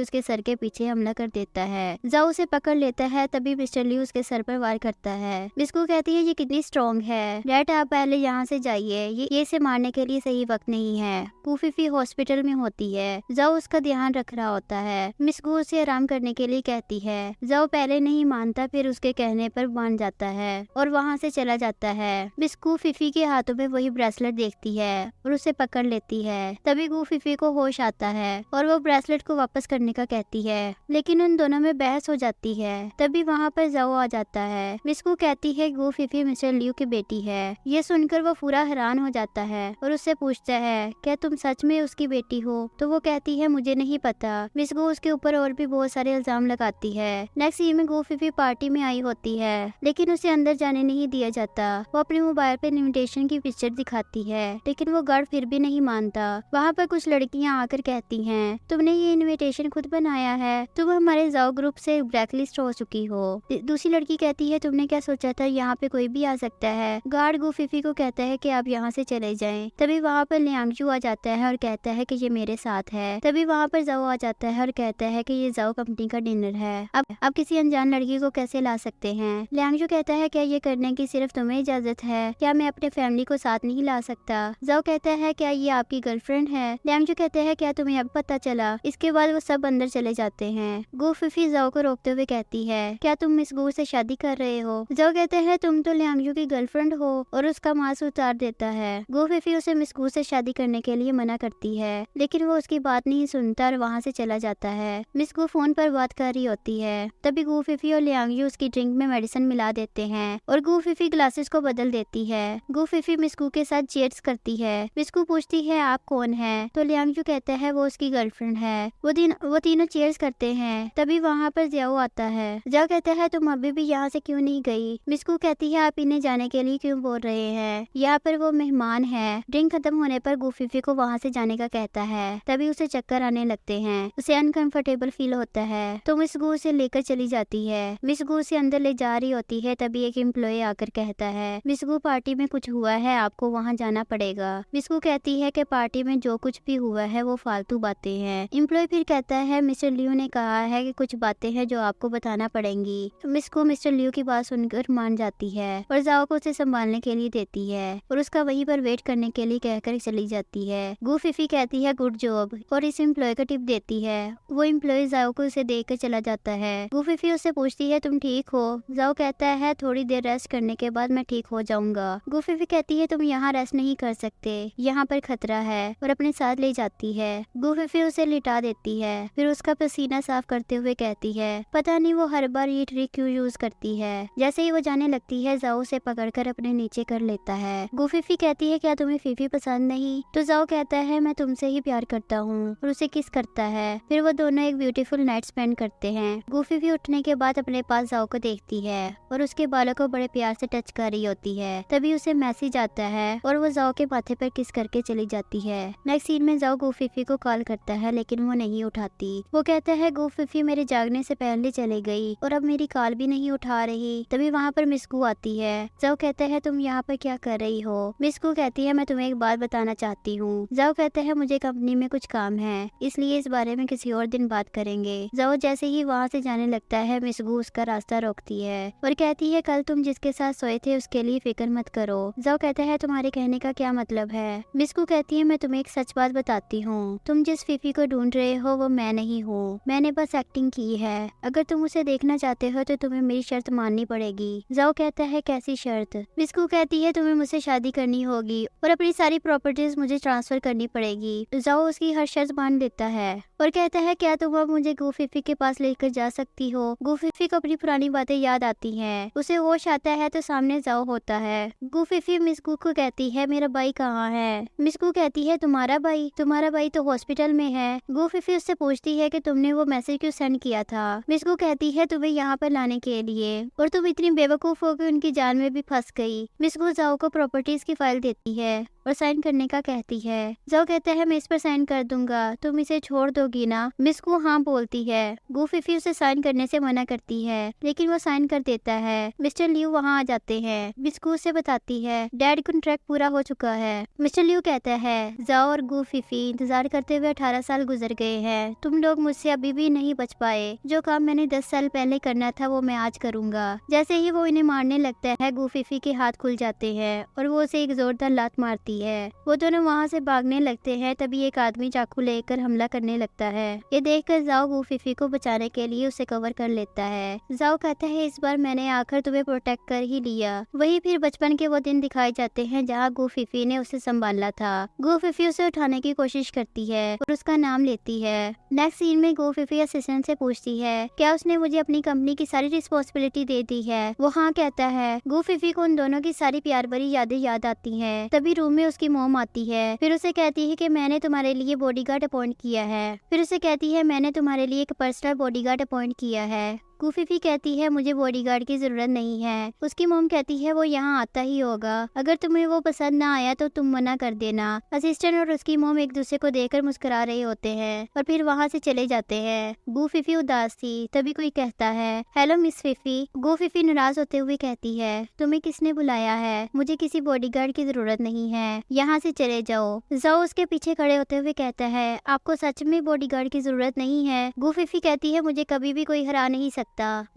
उसके सर के पीछे हमला कर देता है। जाओ उसे पकड़ लेता है, तभी मिस्टर लियू उसके सर पर वार करता है। मिस गू कहती है, ये कितनी स्ट्रॉन्ग है। डैड आप पहले यहाँ से जाइए, ये इसे मारने के लिए सही वक्त नहीं है। गू फीफी हॉस्पिटल में होती है। जाओ उसका ध्यान रख रहा होता है। मिस गू उसे आराम करने के लिए कहती है। जाओ पहले नहीं मानता, फिर उसके कहने पर मान जाता है और वहाँ से चला जाता है। मिस गू फीफी के हाथों में वही ब्रेसलेट देखती है और उसे पकड़ लेती है। तभी गू फीफी को होश आता है और वो ब्रेसलेट को वापस करने का कहती है, लेकिन उन दोनों में बहस हो जाती है। तभी वहाँ पर जाओ आ जाता है। मिस गू कहती है, गू फीफी मिस्टर लियू की बेटी है। ये सुनकर वो पूरा हैरान हो जाता है और उससे पूछता है, क्या तुम सच में उसकी बेटी हो? तो वो कहती है, मुझे नहीं पता। मिस गू उसके ऊपर और भी बहुत सारे इल्जाम लगाती है। नेक्स्ट सीन में गू फीफी पार्टी में आई होती है, लेकिन उसे अंदर जाने नहीं दिया जाता। वो अपने मोबाइल पे इनविटेशन की पिक्चर दिखाती है, लेकिन वो गार्ड फिर भी नहीं मानता। वहाँ पर कुछ लड़कियाँ आकर कहती हैं, तुमने ये इनविटेशन खुद बनाया है, तुम हमारे जाओ ग्रुप से ब्लैकलिस्ट हो चुकी हो। दूसरी लड़की कहती है, तुमने क्या सोचा था, यहाँ पे कोई भी आ सकता है। गार्ड गू फीफी को कहता है कि आप यहाँ से चले जाएं। तभी वहाँ पर लियांगजू आ जाता है और कहता है कि ये मेरे साथ है। तभी वहाँ पर जाओ आ जाता है और कहता है कि ये जाओ कंपनी का डिनर है, अब किसी अनजान लड़की को कैसे ला सकते हैं। लियांगजू कहता है, क्या ये करने की सिर्फ तुम्हें इजाजत है, क्या मैं अपने फैमिली को साथ नहीं ला सकता? जाओ कहता है, क्या ये आपकी गर्लफ्रेंड है? लियांगजू कहता है, क्या तुम्हें अब पता चला? इसके बाद वो सब अंदर चले जाते हैं। गू फीफी जाओ को रोकते हुए कहती है, क्या तुम मिस गू से शादी कर रहे हो? जाओ कहता है, तुम तो लियांगजू की गर्लफ्रेंड हो, और उसका मास्क उतार देता है। गू फीफी उसे मिस गू से शादी करने के लिए मना करती है, लेकिन वो उसकी बात नहीं सुनता और वहाँ से चला जाता है। मिस गू फोन पर बात कर रही होती है। है। तभी गू फीफी और लियांग यू उसकी ड्रिंक में मेडिसिन मिला देते हैं और गू फीफी ग्लासेस को बदल देती है। गू फीफी मिस गू के साथ चीयर्स करती है। मिस गू पूछती है आप कौन है, तो लियांग यू कहता है वो उसकी गर्लफ्रेंड है। वो तीनों चीयर्स करते हैं। तभी वहाँ पर जियाओ आता है। जियाओ कहता है तुम अभी भी यहाँ से क्यों नहीं गई। मिस गू कहती है आप इन्हें जाने के लिए क्यों बोल रहे हैं, यहाँ पर वो मेहमान है। ड्रिंक खत्म होने पर गू फीफी को वहाँ से जाने का कहता है। तभी उसे चक्कर आने लगते हैं, उसे अनकंफर्टेबल फील होता है तो मिस गू उसे लेकर चली जाती है। मिस गू उसे अंदर ले जा रही होती है। तभी एक एम्प्लॉय आकर कहता है मिस गू पार्टी में कुछ हुआ है, आपको वहाँ जाना पड़ेगा। मिस गू कहती है कि पार्टी में जो कुछ भी हुआ है वो फालतू बातें हैं। एम्प्लॉय फिर कहता है मिस्टर लियू ने कहा है कि कुछ बातें हैं जो आपको बताना पड़ेंगी। मिस गू मिस्टर लियू की बात सुनकर मान जाती है और जाओ को उसे संभालने के लिए देती है और उसका वहीं पर वेट करने के लिए कहकर चली जाती है। गू फीफी कहती है गुड जॉब और इस एम्प्लॉय का टिप देती है। वो एम्प्लॉय जाओ को उसे देकर चला जाता है। गू फीफी उससे पूछती है तुम ठीक हो। जाओ कहता है थोड़ी देर रेस्ट करने के बाद मैं ठीक हो जाऊंगा। गू फीफी कहती है तुम यहाँ रेस्ट नहीं कर सकते, यहाँ पर खतरा है और अपने साथ ले जाती है। गू फीफी उसे लिटा देती है, फिर उसका पसीना साफ करते हुए कहती है पता नहीं वो हर बार ये ट्रिक क्यों यूज करती है। जैसे ही वो जाने लगती है जाओ उसे पकड़कर अपने नीचे कर लेता है। गू फीफी कहती है क्या तुम्हें फीफी पसंद नहीं, तो जाओ कहता है मैं तुमसे ही प्यार करता हूँ और उसे किस करता है। फिर वो दोनों एक ब्यूटीफुल नाइट स्पेंड करते हैं। गू फीफी उठने के बाद अपने पास जाओ को देखती है और उसके बालों को बड़े प्यार से टच कर रही होती है। तभी उसे मैसेज आता है और वो जाओ के माथे पर किस करके चली जाती है। नेक्स्ट सीन में जाओ गू फीफी को कॉल करता है लेकिन वो नहीं उठाती। वो कहता है गू फीफी मेरे जागने से पहले चली गई और अब मेरी कॉल भी नहीं उठा रही। तभी वहाँ पर मिस गू आती है। जाओ कहता है तुम यहाँ पर क्या कर रही हो। मिस गू कहती है मैं तुम्हें एक बात बताना चाहती हूँ। जाओ कहता है मुझे कंपनी में कुछ काम है इसलिए इस बारे में किसी और दिन बात करेंगे। जाओ जैसे ही वहाँ से जाने लगता है मिस गू उसका रास्ता रोकती है और कहती है कल तुम जिसके साथ सोए थे उसके लिए फिक्र मत करो। जाओ कहता है तुम्हारे कहने का क्या मतलब है। मिस गू कहती है मैं तुम्हें एक सच बात बताती हूँ, तुम जिस फीफी को ढूंढ रहे हो वो मैं नहीं हूँ, मैंने बस एक्टिंग की है। अगर तुम उसे देखना चाहते हो तो तुम्हें मेरी शर्त माननी पड़ेगी। जाओ कहता है कैसी शर्त। मिस गू कहती है तुम्हें मुझसे शादी करनी होगी और अपनी सारी प्रॉपर्टीज मुझे ट्रांसफर करनी पड़ेगी। जाओ उसकी हर शर्त मान लेता है और कहता है क्या तुम अब मुझे गू फीफी के पास लेकर जा सकती हो। गू फीफी को अपनी पुरानी बातें याद आती हैं, उसे होश आता है तो सामने जाओ होता है। गू फीफी मिस गू को कहती है मेरा भाई कहाँ है। मिस गू कहती है तुम्हारा भाई तो हॉस्पिटल में है। गू फीफी उससे पूछती है कि तुमने वो मैसेज क्यों सेंड किया था। मिस गू कहती है तुम्हें यहाँ पर लाने के लिए और तुम इतनी बेवकूफ हो कि उनकी जान में भी फंस गई। मिस गू जाओ को प्रॉपर्टीज की फाइल देती है और साइन करने का कहती है। जाओ कहता है मैं इस पर साइन कर दूंगा, तुम इसे छोड़ दोगी ना। मिस गू हाँ बोलती है। गू फीफी उसे साइन करने से मना करती है लेकिन वो साइन कर देता है। मिस्टर लियू वहाँ आ जाते हैं। मिस गू उसे बताती है डैड कॉन्ट्रैक्ट पूरा हो चुका है। मिस्टर लियू कहता है जाओ और गू फीफी इंतजार करते हुए 18 साल गुजर गए हैं, तुम लोग मुझसे अभी भी नहीं बच पाए। जो काम मैंने 10 साल पहले करना था वो मैं आज करूंगा। जैसे ही वो इन्हें मारने लगता है गू फीफी के हाथ खुल जाते हैं और वो उसे एक जोरदार लात मारती है। वो दोनों वहाँ से भागने लगते हैं। तभी एक आदमी चाकू लेकर हमला करने लगता है। ये देखकर जाओ गू फीफी को बचाने के लिए उसे कवर कर लेता है। जाओ कहता है इस बार मैंने आकर तुम्हें प्रोटेक्ट कर ही लिया। वही फिर बचपन के वो दिन दिखाए जाते हैं जहाँ गू फीफी ने उसे संभाला था। गू फीफी उसे उठाने की कोशिश करती है और उसका नाम लेती है। नेक्स्ट सीन में गू फीफी असिस्टेंट से पूछती है क्या उसने मुझे अपनी कंपनी की सारी रिस्पॉन्सिबिलिटी दे दी है। वो हाँ कहता है। गू फीफी को उन दोनों की सारी प्यार भरी यादें याद आती हैं। तभी रूम में उसकी मॉम आती है। फिर उसे कहती है कि मैंने तुम्हारे लिए बॉडीगार्ड अपॉइंट किया है। फिर उसे कहती है मैंने तुम्हारे लिए एक पर्सनल बॉडीगार्ड अपॉइंट किया है। गू फीफी कहती है मुझे बॉडीगार्ड की जरूरत नहीं है। उसकी मॉम कहती है वो यहाँ आता ही होगा, अगर तुम्हें वो पसंद ना आया तो तुम मना कर देना। असिस्टेंट और उसकी मॉम एक दूसरे को देखकर मुस्कुरा रहे होते हैं और फिर वहाँ से चले जाते हैं। गू फीफी उदास थी। तभी कोई कहता है हेलो मिस फीफी। गू फीफी नाराज होते हुए कहती है तुम्हें किसने बुलाया है, मुझे किसी बॉडीगार्ड की जरूरत नहीं है, यहाँ से चले जाओ। जाओ उसके पीछे खड़े होते हुए कहता है आपको सच में बॉडीगार्ड की जरूरत नहीं है। गू फीफी कहती है मुझे कभी भी कोई हरा नहीं सकता।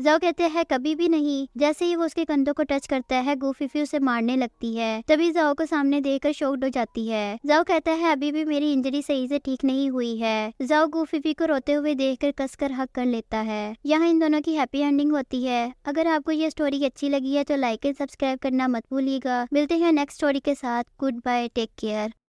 जाओ कहते हैं कभी भी नहीं। जैसे ही वो उसके कंधों को टच करता है गू फीफी उसे मारने लगती है। तभी जाओ को सामने देखकर शॉक्ड हो जाती है। जाओ कहता है अभी भी मेरी इंजरी सही से ठीक नहीं हुई है। जाओ गू फीफी को रोते हुए देखकर कसकर हक कर लेता है। यहाँ इन दोनों की हैप्पी एंडिंग होती है। अगर आपको ये स्टोरी अच्छी लगी है तो लाइक एंड सब्सक्राइब करना मत भूलिएगा। मिलते हैं नेक्स्ट स्टोरी के साथ। Goodbye, take care.